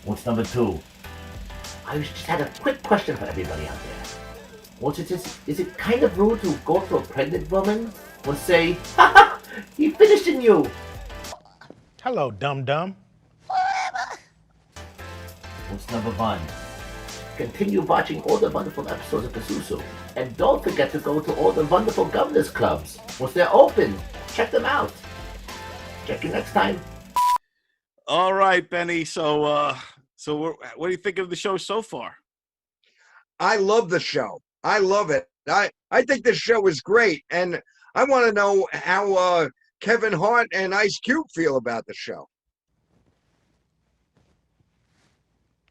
What's number 2? I just had a quick question for everybody out there. Is it kind of rude to go to a pregnant woman and say, "Ha! He finished in you"? Hello, dum-dum. What's number 1? Continue watching all the wonderful episodes of Pazuzu. And don't forget to go to all the wonderful governors clubs. Once they're open, check them out. Check you next time. All right, Benny. So what do you think of the show so far? I love the show. I love it. I think this show is great. And I want to know how Kevin Hart and Ice Cube feel about the show.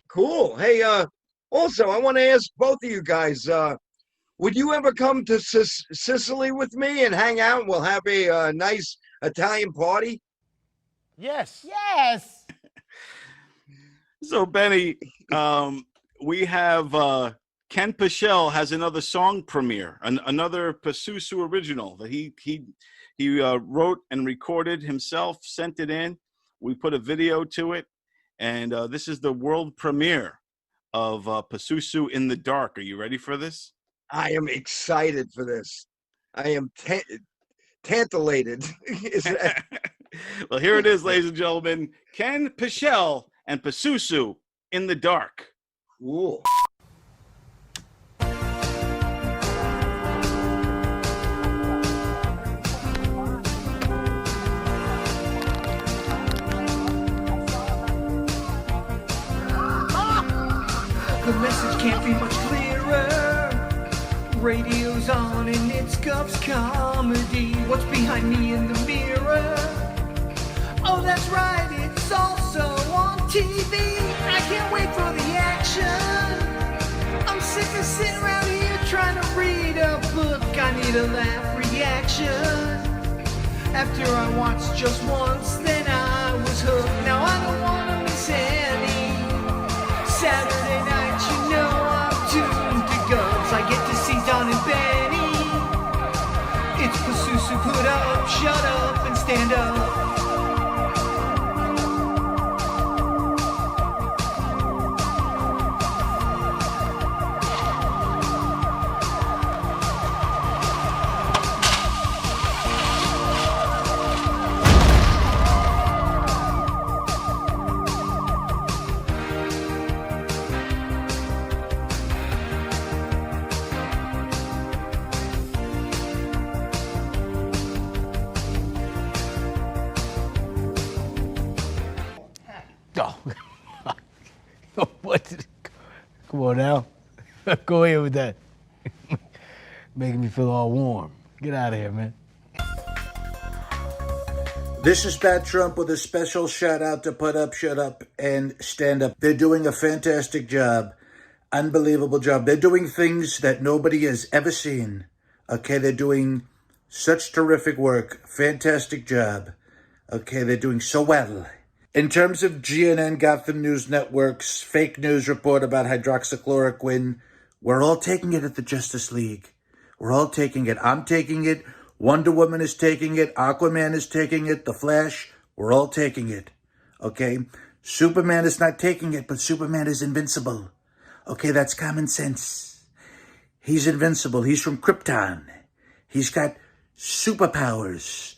Cool. Hey, also, I want to ask both of you guys, would you ever come to Sicily with me and hang out? We'll have a nice Italian party. Yes. Yes. So, Benny, we have Ken Pichel has another song premiere, another Pazuzu original that he wrote and recorded himself, sent it in. We put a video to it, and this is the world premiere of Pazuzu in the Dark. Are you ready for this? I am excited for this. I am tantillated. Well, here it is, ladies and gentlemen. Ken Pichel and Pazuzu in the Dark. Cool. radio's on and it's Gov's comedy. What's behind me in the mirror? Oh, that's right, it's also on TV. I can't wait for the action. I'm sick of sitting around here trying to read a book. I need a laugh reaction. After I watched just once, then I was hooked. Now I don't want to miss any Saturday night, you know I'm tuned to Govs. I get to see Don and Benny. It's Pasusu, put up, shut up, and stand up. What? Come on now. Go ahead with that. Making me feel all warm. Get out of here, man. This is Pat Trump with a special shout out to Put Up, Shut Up, and Stand Up. They're doing a fantastic job. Unbelievable job. They're doing things that nobody has ever seen. Okay, they're doing such terrific work. Fantastic job. Okay, they're doing so well. In terms of GNN, Gotham News Network's fake news report about hydroxychloroquine, we're all taking it at the Justice League. We're all taking it. I'm taking it. Wonder Woman is taking it. Aquaman is taking it. The Flash, we're all taking it. Okay? Superman is not taking it, but Superman is invincible. Okay, that's common sense. He's invincible. He's from Krypton. He's got superpowers.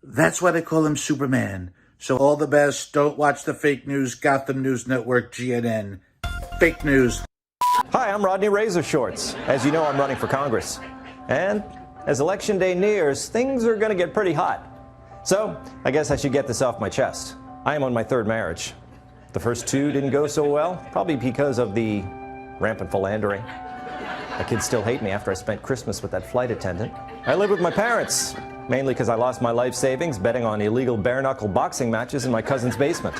That's why they call him Superman. So all the best. Don't watch the fake news. Gotham News Network, GNN. Fake news. Hi, I'm Rodney Razor Shorts. As you know, I'm running for Congress. And as Election Day nears, things are going to get pretty hot. So I guess I should get this off my chest. I am on my third marriage. The first two didn't go so well, probably because of the rampant philandering. My kids still hate me after I spent Christmas with that flight attendant. I live with my parents, mainly because I lost my life savings betting on illegal bare-knuckle boxing matches in my cousin's basement.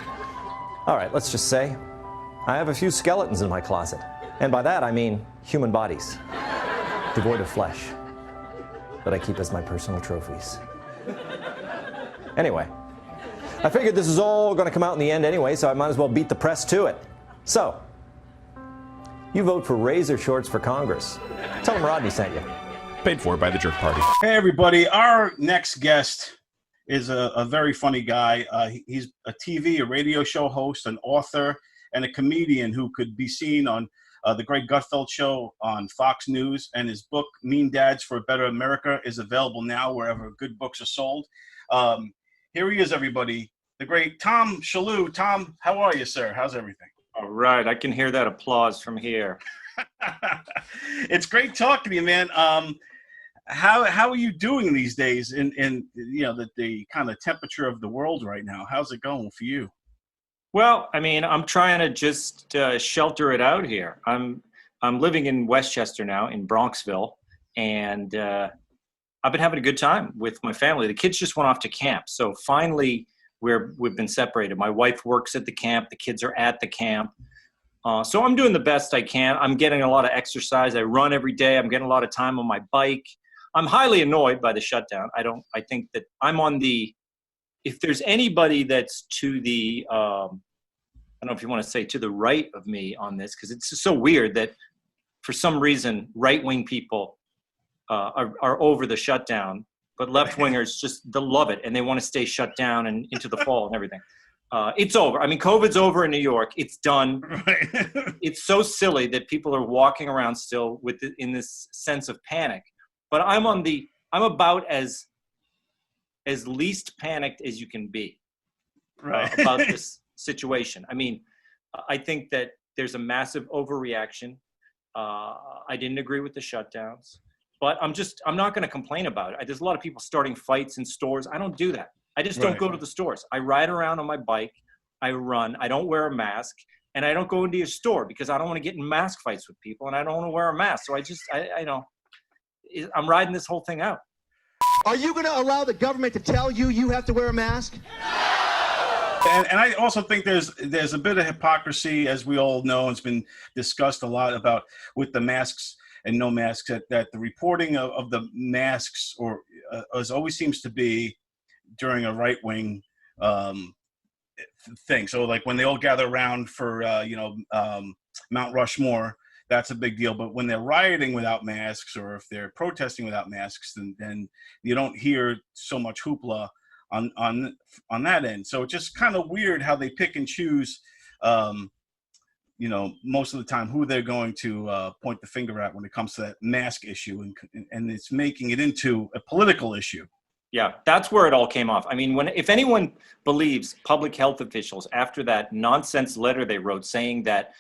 All right, let's just say I have a few skeletons in my closet. And by that, I mean human bodies, devoid of flesh, that I keep as my personal trophies. Anyway, I figured this is all going to come out in the end anyway, so I might as well beat the press to it. So, you vote for Razor Shorts for Congress. Tell them Rodney sent you. Paid for by the Jerk Party. Hey, everybody. Our next guest is a very funny guy. He's a TV, a radio show host, an author, and a comedian who could be seen on the Greg Gutfeld Show on Fox News. And his book, Mean Dads for a Better America, is available now wherever good books are sold. Here he is, everybody. The great Tom Shaloo. Tom, how are you, sir? How's everything? All right. I can hear that applause from here. It's great talking to you, man. How are you doing these days in you know the kind of temperature of the world right now? How's it going for you? Well, I mean, I'm trying to just shelter it out here. I'm living in Westchester now, in Bronxville, and I've been having a good time with my family. The kids just went off to camp, so finally we've been separated. My wife works at the camp. The kids are at the camp. So I'm doing the best I can. I'm getting a lot of exercise. I run every day. I'm getting a lot of time on my bike. I'm highly annoyed by the shutdown. I think that I'm on if there's anybody that's to the, I don't know if you want to say to the right of me on this, because it's so weird that for some reason, right-wing people are over the shutdown, but left-wingers just they love it, and they want to stay shut down and into the fall and everything. It's over. I mean, COVID's over in New York. It's done. Right. It's so silly that people are walking around still in this sense of panic. But I'm about as least panicked as you can be about this situation. I mean, I think that there's a massive overreaction. I didn't agree with the shutdowns, but I'm not going to complain about it. There's a lot of people starting fights in stores. I don't do that. I just don't go to the stores. I ride around on my bike. I run. I don't wear a mask. And I don't go into a store because I don't want to get in mask fights with people, and I don't want to wear a mask. So I I'm riding this whole thing out. Are you going to allow the government to tell you you have to wear a mask? And I also think there's a bit of hypocrisy, as we all know. It's been discussed a lot about with the masks and no masks, that the reporting of the masks as always seems to be during a right-wing thing. So like when they all gather around for Mount Rushmore, that's a big deal. But when they're rioting without masks, or if they're protesting without masks, then you don't hear so much hoopla on that end. So it's just kind of weird how they pick and choose, most of the time who they're going to point the finger at when it comes to that mask issue, and it's making it into a political issue. Yeah, that's where it all came off. I mean, if anyone believes public health officials after that nonsense letter they wrote saying that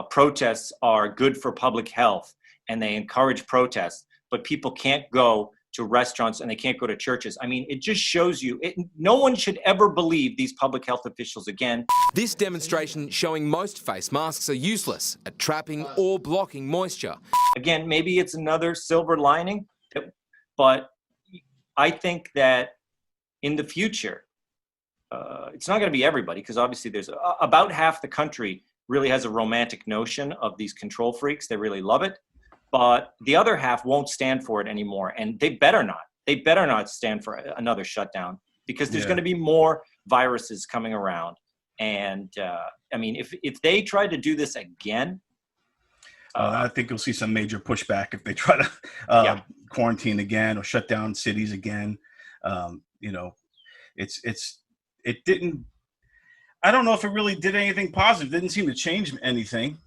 protests are good for public health and they encourage protests, but people can't go to restaurants and they can't go to churches. I mean, it just shows you, no one should ever believe these public health officials again. This demonstration showing most face masks are useless at trapping or blocking moisture. Again, maybe it's another silver lining, but I think that in the future, it's not going to be everybody, because obviously there's about half the country really has a romantic notion of these control freaks. They really love it. But the other half won't stand for it anymore. And they better not. They better not stand for another shutdown, because there's going to be more viruses coming around. And I mean, if they try to do this again, I think you'll see some major pushback if they try to quarantine again or shut down cities again. It didn't. I don't know if it really did anything positive. It didn't seem to change anything,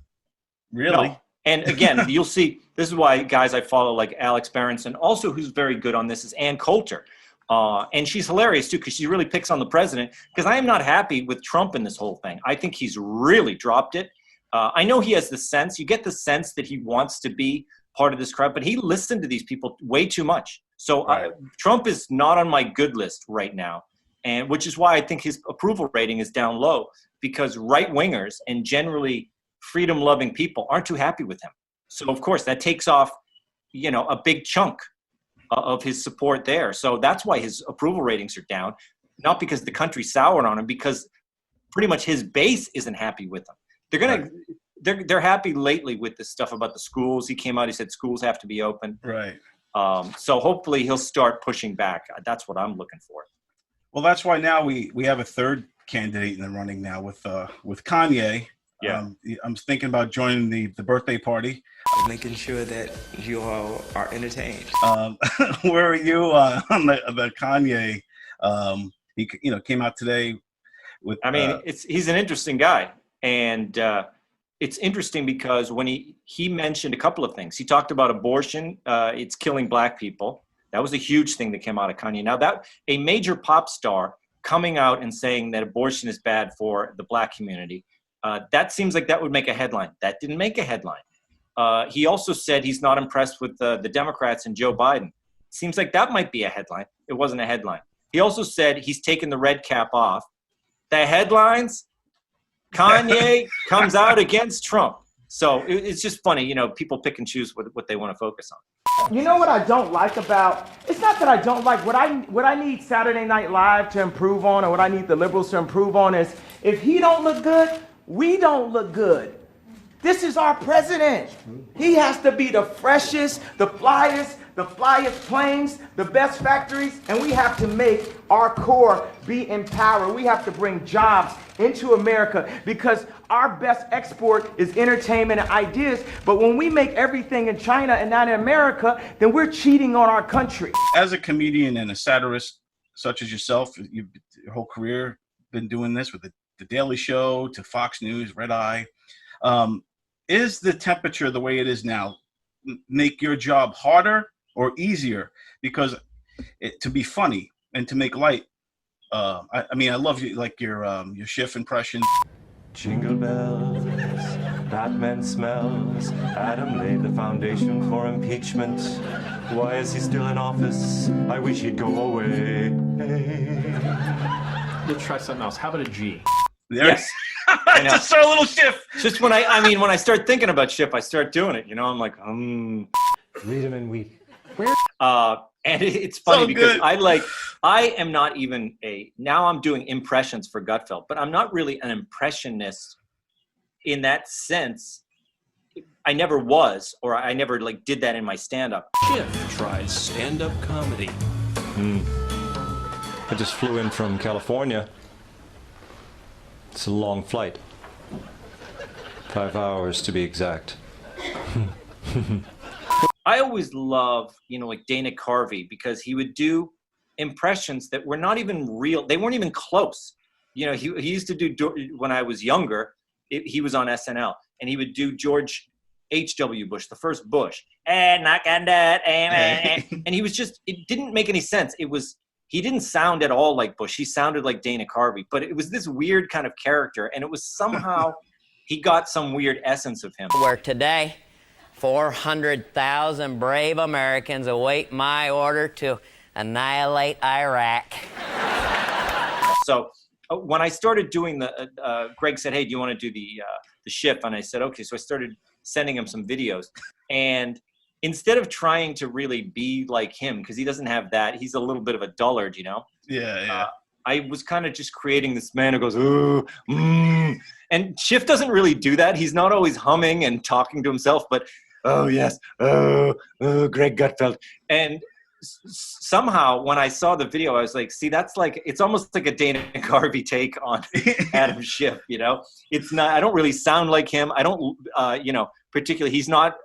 really. No. And again, you'll see, this is why guys I follow like Alex Berenson, also who's very good on this, is Ann Coulter. And she's hilarious too, because she really picks on the president, because I am not happy with Trump in this whole thing. I think he's really dropped it. I know he has the sense, you get the sense that he wants to be part of this crowd, but he listened to these people way too much. So Trump is not on my good list right now. And which is why I think his approval rating is down low, because right-wingers and generally freedom-loving people aren't too happy with him. So, of course, that takes off, a big chunk of his support there. So that's why his approval ratings are down, not because the country's soured on him, because pretty much his base isn't happy with him. They're happy lately with this stuff about the schools. He came out, he said schools have to be open. Right. So hopefully he'll start pushing back. That's what I'm looking for. Well, that's why now we have a third candidate in the running now with Kanye. Yeah. I'm thinking about joining the birthday party. Making sure that you all are entertained. Where are you on the Kanye? He came out today with. I mean, he's an interesting guy, and it's interesting because when he mentioned a couple of things. He talked about abortion. It's killing black people. That was a huge thing that came out of Kanye. Now, that a major pop star coming out and saying that abortion is bad for the black community, that seems like that would make a headline. That didn't make a headline. He also said he's not impressed with the Democrats and Joe Biden. Seems like that might be a headline. It wasn't a headline. He also said he's taken the red cap off. The headlines, Kanye comes out against Trump. So it's just funny, people pick and choose what they want to focus on. You know what I don't like about, it's not that I don't like, what I need Saturday Night Live to improve on, or what I need the liberals to improve on is, if he don't look good, we don't look good. This is our president. He has to be the freshest, the flyest planes, the best factories, and we have to make our core be in power. We have to bring jobs into America, because our best export is entertainment and ideas. But when we make everything in China and not in America, then we're cheating on our country. As a comedian and a satirist such as yourself, your whole career been doing this with the Daily Show to Fox News, Red Eye. Is the temperature the way it is now make your job harder or easier? Because to be funny and to make light, I mean, I love you, like your Schiff impression. Jingle bells, that man smells. Adam laid the foundation for impeachment. Why is he still in office? I wish he'd go away. Let's try something else. How about a G? Yes. Just a little Schiff. Just when I start thinking about Schiff, I start doing it. I'm like, Read him and weep. And it's funny So because good. I am not even now I'm doing impressions for Gutfeld, but I'm not really an impressionist in that sense. I never was, or I never like did that in my stand-up. Schiff tries stand-up comedy. I just flew in from California. It's a long flight. 5 hours to be exact. I always love, like Dana Carvey, because he would do impressions that were not even real. They weren't even close. He used to do, when I was younger, he was on SNL, and he would do George H.W. Bush, the first Bush. And he was just, it didn't make any sense. He didn't sound at all like Bush. He sounded like Dana Carvey, but it was this weird kind of character, and it was somehow, he got some weird essence of him. Where today, 400,000 brave Americans await my order to annihilate Iraq. So when I started doing Greg said, hey, do you want to do the Schiff? And I said, okay. So I started sending him some videos. And instead of trying to really be like him, because he doesn't have that, he's a little bit of a dullard, Yeah. I was kind of just creating this man who goes, ooh, and Schiff doesn't really do that. He's not always humming and talking to himself, but, oh, yes, oh, Greg Gutfeld. And somehow when I saw the video, I was like, see, that's like, it's almost like a Dana Carvey take on Adam Schiff, It's not, I don't really sound like him. I don't, particularly, he's not,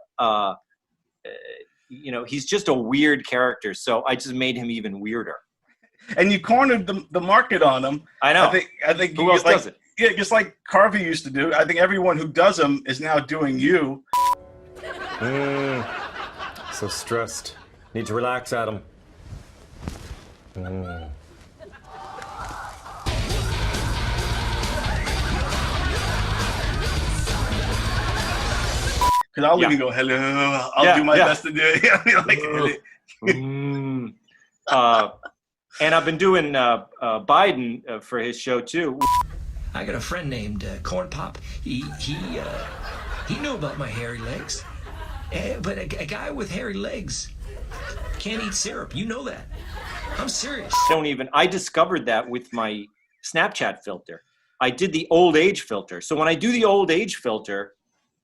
he's just a weird character. So I just made him even weirder. And you cornered the market on him. I know. I think who else does it? Yeah, just like Carvey used to do. I think everyone who does them is now doing you. So stressed. Need to relax, Adam. Because I'll even go, hello. I'll do my best to do it. And I've been doing Biden for his show too. I got a friend named Corn Pop. He knew about my hairy legs, but a guy with hairy legs can't eat syrup. You know that. I'm serious. I discovered that with my Snapchat filter. I did the old age filter. So when I do the old age filter,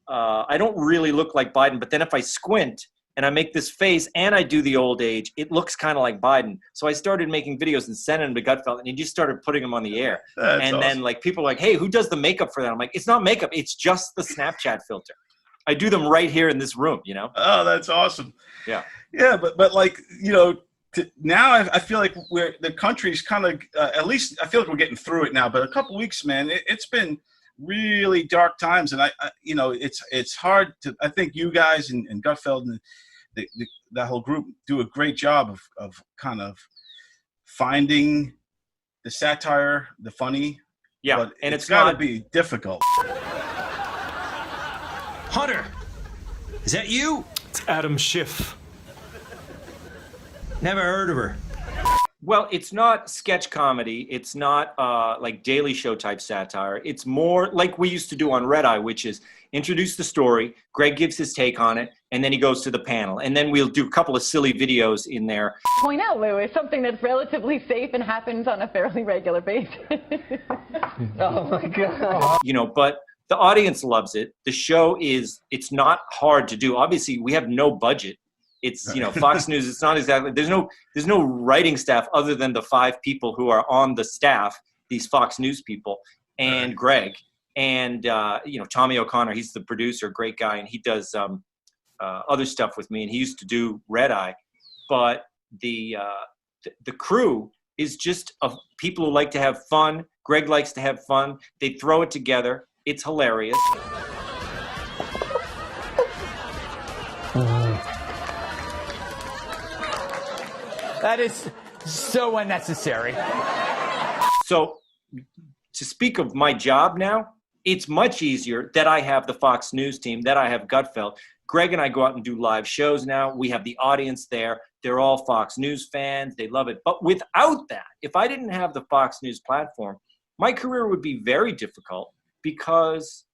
I don't really look like Biden. But then if I squint and I make this face and I do the old age, it looks kind of like Biden. So I started making videos and sending them to Gutfeld, and he just started putting them on the air. Then like people are like, hey, who does the makeup for that? I'm like, it's not makeup. It's just the Snapchat filter. I do them right here in this room, Oh, that's awesome. Yeah. Yeah, but like, now I feel like the country's kind of, at least I feel like we're getting through it now. But a couple weeks, man, it's been really dark times. And it's hard to, I think you guys and Gutfeld and that whole group do a great job of kind of finding the satire, the funny. Yeah, but and it's got to be difficult. Hunter, is that you? It's Adam Schiff. Never heard of her. Well, it's not sketch comedy. It's not like Daily Show type satire. It's more like we used to do on Red Eye, which is introduce the story, Greg gives his take on it, and then he goes to the panel. And then we'll do a couple of silly videos in there. Point out, Lou, is something that's relatively safe and happens on a fairly regular basis. Oh, my God. But the audience loves it. The show it's not hard to do. Obviously, we have no budget. It's, Fox News, it's not exactly, there's no writing staff other than the 5 people who are on the staff, these Fox News people, and Greg, and, Tommy O'Connor, he's the producer, great guy, and he does other stuff with me, and he used to do Red Eye. But the crew is just of people who like to have fun. Greg likes to have fun. They throw it together. It's hilarious. That is so unnecessary. So to speak of my job now, it's much easier that I have the Fox News team, that I have Gutfeld. Greg and I go out and do live shows now. We have the audience there. They're all Fox News fans. They love it. But without that, if I didn't have the Fox News platform, my career would be very difficult because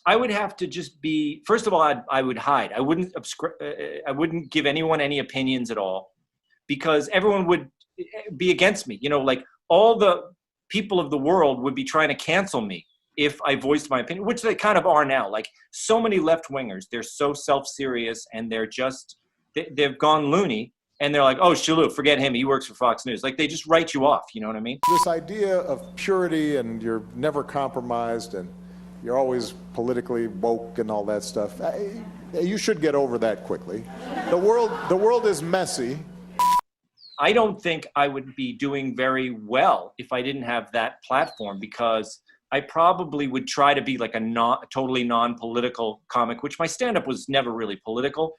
I would have to just be, first of all, I would hide. I wouldn't give anyone any opinions at all, because everyone would be against me. You know, like all the people of the world would be trying to cancel me if I voiced my opinion, which they kind of are now. Like so many left-wingers, they're so self-serious and they're just, they've gone loony. And they're like, oh, Shaloo, forget him. He works for Fox News. Like, they just write you off. You know what I mean? This idea of purity and you're never compromised and you're always politically woke and all that stuff, you should get over that quickly. The world is messy. I don't think I would be doing very well if I didn't have that platform, because I probably would try to be like a totally non-political comic, which my stand-up was never really political.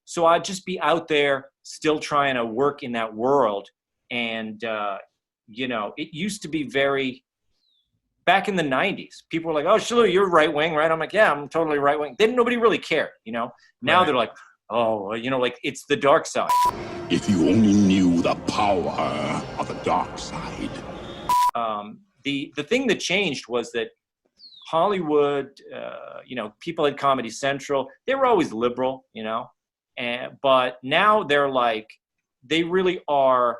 So I'd just be out there still trying to work in that world. And, you know, it used to be very, back in the 90s, people were like, oh, Shaloo, you're right wing, right? I'm like, yeah, I'm totally right wing. Then nobody really cared, you know? Now they're like, oh, you know, like it's the dark side. If you only knew the power of the dark side. The thing that changed was that Hollywood, you know, people at Comedy Central, they were always liberal, you know? But now they're like, they really are,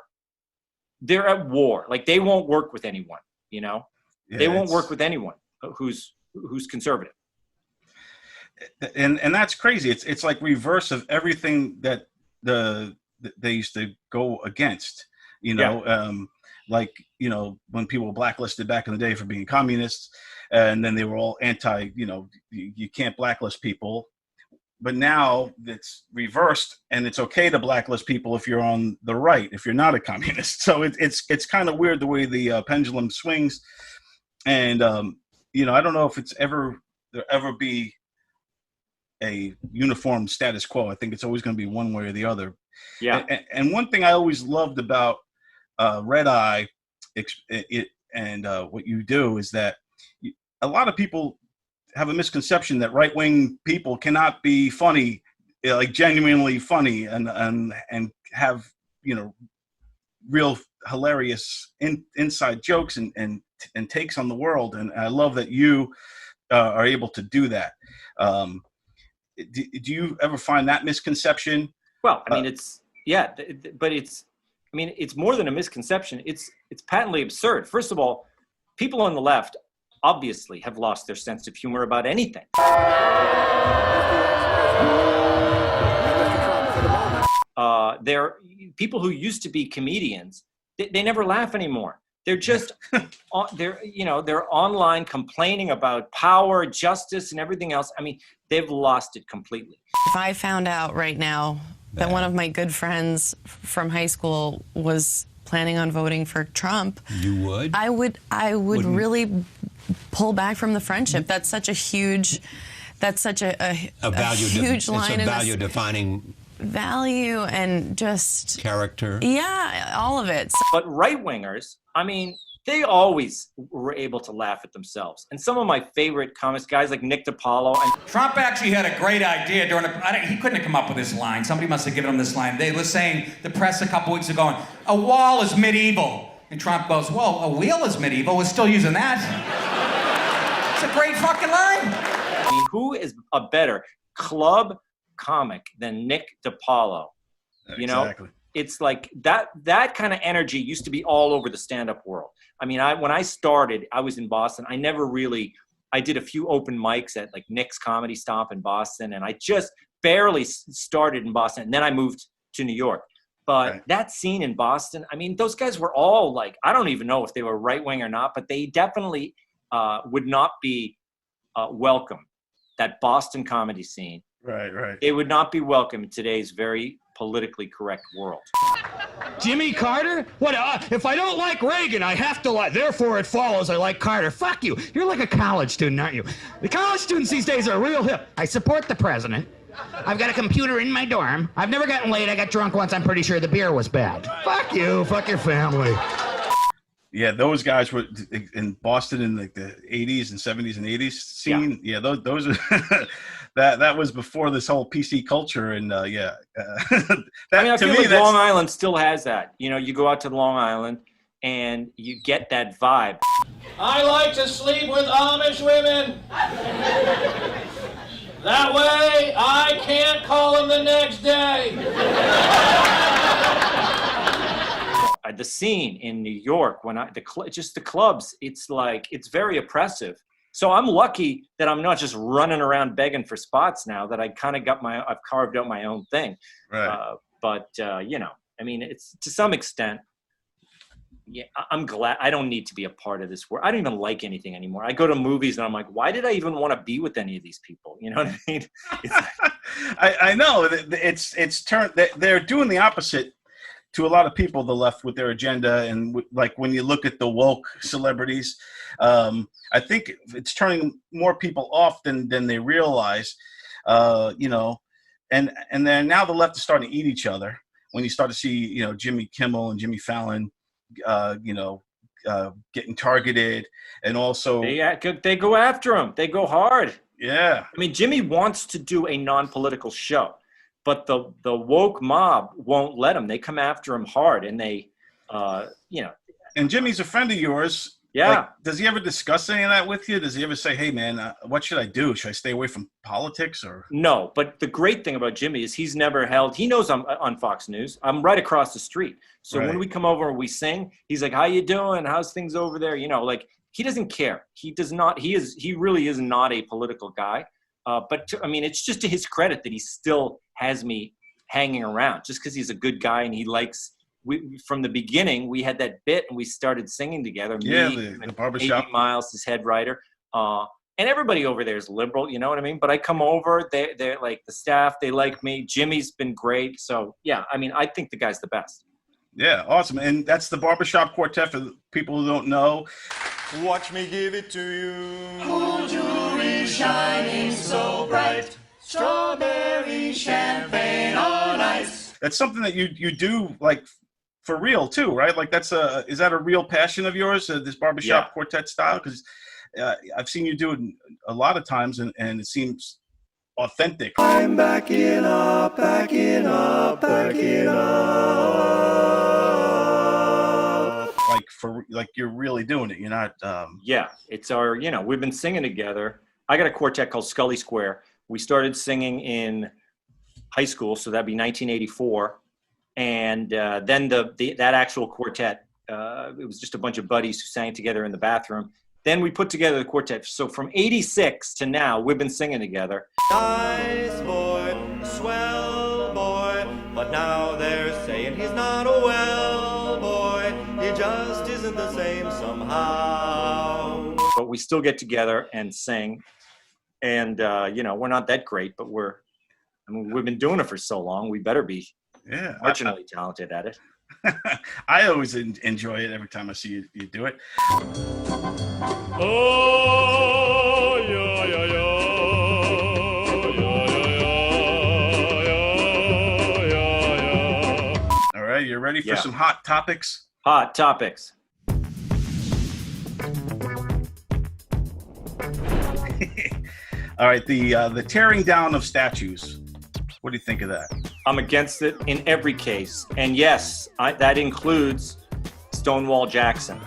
they're at war. Like they won't work with anyone, you know? Yeah, they won't work with anyone who's conservative. And that's crazy. It's like reverse of everything that they used to go against, you know? Yeah. Like, you know, when people were blacklisted back in the day for being communists, and then they were all anti, you know, you can't blacklist people. But now it's reversed, and it's okay to blacklist people if you're on the right, if you're not a communist. So it's kind of weird the way the pendulum swings. And, you know, I don't know if there'll ever be a uniform status quo. I think it's always going to be one way or the other. Yeah. And one thing I always loved about Red Eye and what you do is that a lot of people have a misconception that right-wing people cannot be funny, like genuinely funny, and have, you know, real hilarious inside jokes and takes on the world. And I love that you are able to do that. Do you ever find that misconception? Well, I mean, but it's more than a misconception. It's patently absurd. First of all, people on the left obviously have lost their sense of humor about anything. They're people who used to be comedians. They never laugh anymore. They're just, they're online complaining about power, justice, and everything else. I mean, they've lost it completely. If I found out right now that one of my good friends from high school was planning on voting for Trump, you would? I would really pull back from the friendship. That's such a huge, a huge line. It's a value-defining value and just character. Yeah, all of it. But right-wingers, I mean, they always were able to laugh at themselves. And some of my favorite comics, guys like Nick DiPaolo. Trump actually had a great idea he couldn't have come up with this line. Somebody must have given him this line. They were saying, the press a couple weeks ago, a wall is medieval. And Trump goes, well, a wheel is medieval. We're still using that. It's a great fucking line. I mean, who is a better club comic than Nick DiPaolo? You know? Exactly. It's like that kind of energy used to be all over the stand-up world. I mean, when I started, I was in Boston. I did a few open mics at like Nick's Comedy Stomp in Boston, and I just barely started in Boston. And then I moved to New York. But that scene in Boston, I mean, those guys were all like, I don't even know if they were right-wing or not, but they definitely would not be welcome. That Boston comedy scene. Right. They would not be welcome in today's very politically correct world. Jimmy Carter? What? If I don't like Reagan, I have to like. Therefore, it follows I like Carter. Fuck you. You're like a college student, aren't you? The college students these days are real hip. I support the president. I've got a computer in my dorm. I've never gotten laid. I got drunk once. I'm pretty sure the beer was bad. Fuck you. Fuck your family. Yeah, those guys were in Boston in like the 80s and 70s and 80s scene. Yeah, those are that was before this whole PC culture. And I mean, I feel like Long Island still has that. You know, you go out to Long Island and you get that vibe. I like to sleep with Amish women. That way, I can't call them the next day. The scene in New York, just the clubs, it's very oppressive. So I'm lucky that I'm not just running around begging for spots now, that I've carved out my own thing. Right. But I mean, it's to some extent, yeah, I'm glad I don't need to be a part of this world. I don't even like anything anymore. I go to movies and I'm like, why did I even want to be with any of these people? You know what I mean? I know it's turned. They're doing the opposite to a lot of people, the left, with their agenda. And like when you look at the woke celebrities, I think it's turning more people off than they realize. And then now the left is starting to eat each other. When you start to see, Jimmy Kimmel and Jimmy Fallon, getting targeted, and also they go after him. They go hard. Yeah. I mean, Jimmy wants to do a non-political show, but the woke mob won't let him. They come after him hard, and they, And Jimmy's a friend of yours. Yeah. Like, does he ever discuss any of that with you? Does he ever say, hey, man, what should I do? Should I stay away from politics? Or No, but the great thing about Jimmy is he knows I'm on Fox News. I'm right across the street. So Right. when we come over and we sing, he's like, how you doing? How's things over there? He doesn't care. He really is not a political guy. But it's just to his credit that he still has me hanging around, just because he's a good guy and he likes. From the beginning, we had that bit and we started singing together. Yeah, me, the barbershop. A.B. Miles, his head writer, and everybody over there is liberal. You know what I mean? But I come over, they're like the staff. They like me. Jimmy's been great. So yeah, I think the guy's the best. Yeah, awesome. And that's the Barbershop Quartet for people who don't know. Watch me give it to you. Cool jewelry shining so bright. Strawberry champagne on ice. That's something that you do like for real too, right? Like is that a real passion of yours, this Barbershop Quartet style? Because I've seen you do it a lot of times, and it seems authentic. I'm backing up, backing up, backing up. Like you're really doing it. You're not. Yeah, it's our. We've been singing together. I got a quartet called Scully Square. We started singing in high school, so that'd be 1984, and then that actual quartet. It was just a bunch of buddies who sang together in the bathroom. Then we put together the quartet. So from '86 to now, we've been singing together. Nice boy, swell boy, but now they're saying he's not a well boy. He just isn't the same somehow. But we still get together and sing, and we're not that great, but we've been doing it for so long. We better be marginally talented at it. I always enjoy it every time I see you do it. Oh, yeah, yeah, yeah. All right, you ready for some hot topics? Hot topics. All right, the tearing down of statues. What do you think of that? I'm against it in every case. And yes, that includes Stonewall Jackson.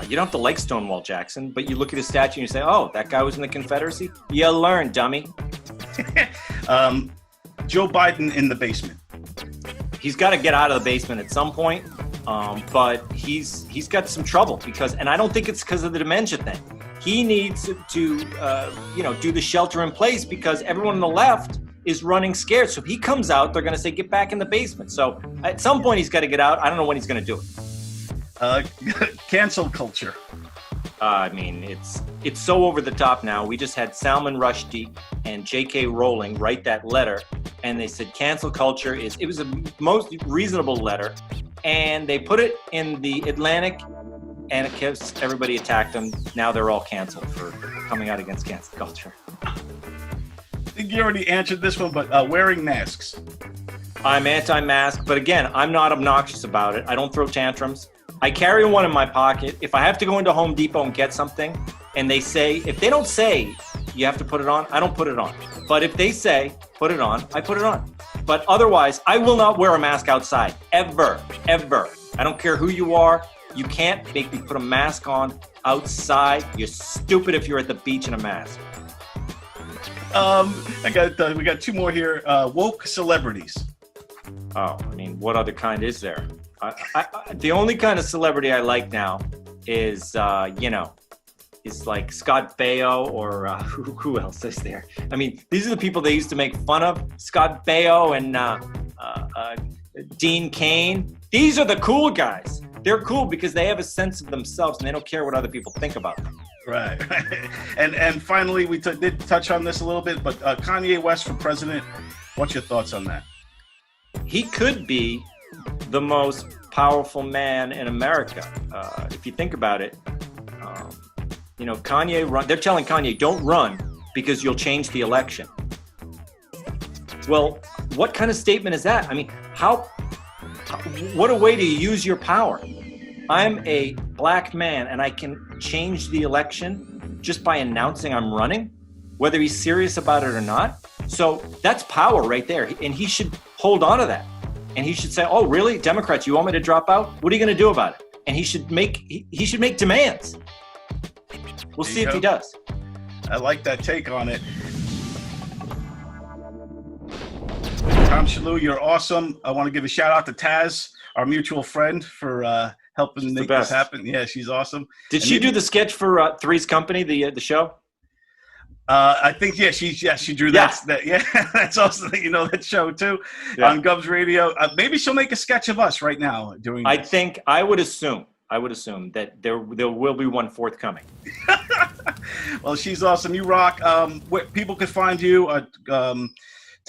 You don't have to like Stonewall Jackson, but you look at his statue and you say, oh, that guy was in the Confederacy? You learn, dummy. Joe Biden in the basement. He's got to get out of the basement at some point, but he's got some trouble and I don't think it's because of the dementia thing. He needs to do the shelter in place because everyone on the left is running scared. So if he comes out, they're going to say, get back in the basement. So at some point he's got to get out. I don't know when he's going to do it. Cancel culture. It's so over the top now. We just had Salman Rushdie and J.K. Rowling write that letter, and they said cancel culture it was the most reasonable letter, and they put it in the Atlantic, and everybody attacked them. Now they're all canceled for coming out against cancel culture. I think you already answered this one, but wearing masks. I'm anti-mask, but again, I'm not obnoxious about it. I don't throw tantrums. I carry one in my pocket. If I have to go into Home Depot and get something, and if they don't say you have to put it on, I don't put it on. But if they say put it on, I put it on. But otherwise, I will not wear a mask outside, ever, ever. I don't care who you are. You can't make me put a mask on outside. You're stupid if you're at the beach in a mask. We got two more here. Woke celebrities. Oh, I mean, what other kind is there? The only kind of celebrity I like now is, is like Scott Baio or who else is there? I mean, these are the people they used to make fun of. Scott Baio and Dean Cain. These are the cool guys. They're cool because they have a sense of themselves and they don't care what other people think about them. Right. And finally, we did touch on this a little bit, but Kanye West for president. What's your thoughts on that? He could be the most powerful man in America. If you think about it, Kanye they're telling Kanye, don't run because you'll change the election. Well, what kind of statement is that? I mean, what a way to use your power. I'm a black man and I can change the election just by announcing I'm running, whether he's serious about it or not. So that's power right there. And he should hold on to that. And he should say, oh, really? Democrats, you want me to drop out? What are you going to do about it? And he should make demands. We'll see if he does. I like that take on it. Tom Shaloo, you're awesome. I want to give a shout out to Taz, our mutual friend, for helping make this happen. Yeah, she's awesome. Did she do the sketch for Three's Company, the show? I think she drew that. That's also that show too on Gov's Radio. Maybe she'll make a sketch of us right now doing. I would assume that there will be one forthcoming. Well, she's awesome. You rock. People can find you at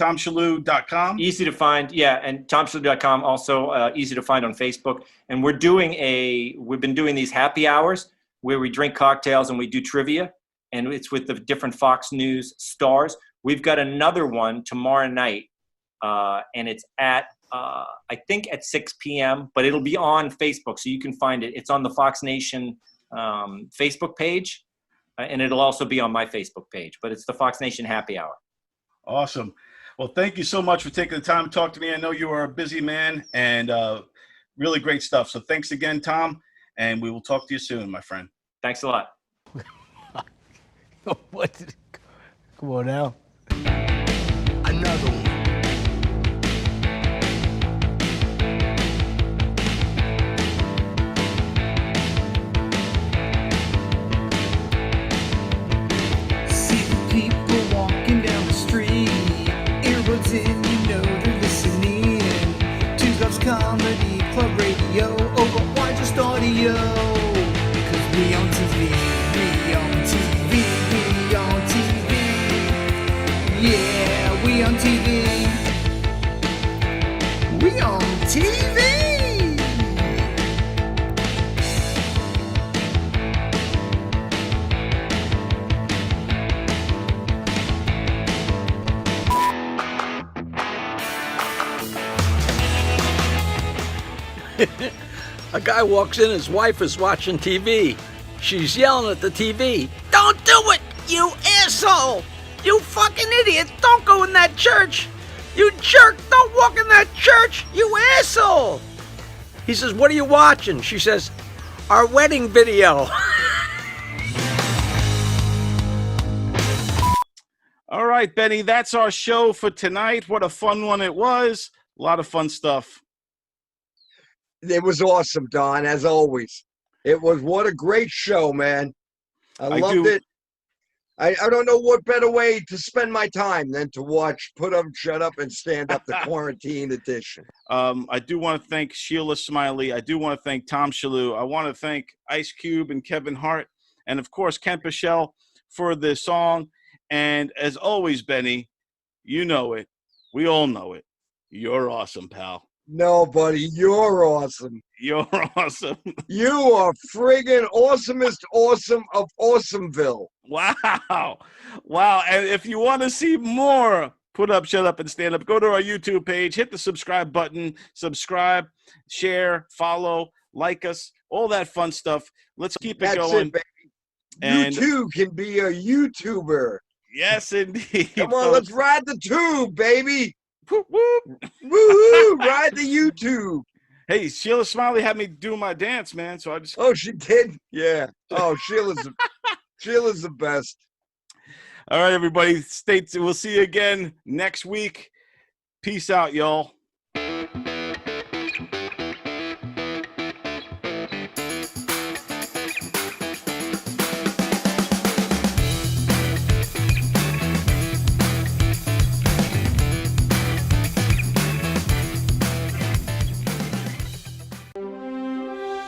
TomShaloo.com. Easy to find, and TomShaloo.com also easy to find on Facebook. And we've been doing these happy hours where we drink cocktails and we do trivia. And it's with the different Fox News stars. We've got another one tomorrow night, and it's at, I think at 6 p.m., but it'll be on Facebook, so you can find it. It's on the Fox Nation Facebook page, and it'll also be on my Facebook page, but it's the Fox Nation Happy Hour. Awesome. Well, thank you so much for taking the time to talk to me. I know you are a busy man, and really great stuff. So thanks again, Tom, and we will talk to you soon, my friend. Thanks a lot. What? Come on now. Another one. See the people walking down the street, earbuds in, they're listening to Gov's Comedy Club Radio. Oh, but why just audio? Because we on TV, we on TV. Yeah, we on TV. We on TV. A guy walks in, his wife is watching TV. She's yelling at the TV. Don't do it, you asshole! You fucking idiot! Don't go in that church! You jerk! Don't walk in that church! You asshole! He says, what are you watching? She says, our wedding video. All right, Benny, that's our show for tonight. What a fun one it was. A lot of fun stuff. It was awesome, Don, as always. What a great show, man. I loved it. I don't know what better way to spend my time than to watch Put Up, Shut Up, and Stand Up, the quarantine edition. I do want to thank Sheila Smiley. I do want to thank Tom Shaloo. I want to thank Ice Cube and Kevin Hart. And, of course, Ken Pichelle for the song. And, as always, Benny, you know it. We all know it. You're awesome, pal. No, buddy, you're awesome. You're awesome. You are friggin' awesomest awesome of Awesomeville. Wow. Wow. And if you want to see more Put Up, Shut Up, and Stand Up, go to our YouTube page, hit the subscribe button, subscribe, share, follow, like us, all that fun stuff. Let's keep it going. It, baby. And you too can be a YouTuber. Yes, indeed. Come on, let's ride the tube, baby. Woo-hoo, ride the YouTube. Hey, Sheila Smiley had me do my dance, man. So I just. Oh, she did? Yeah. Oh, Sheila's the best. All right, everybody. We'll see you again next week. Peace out, y'all.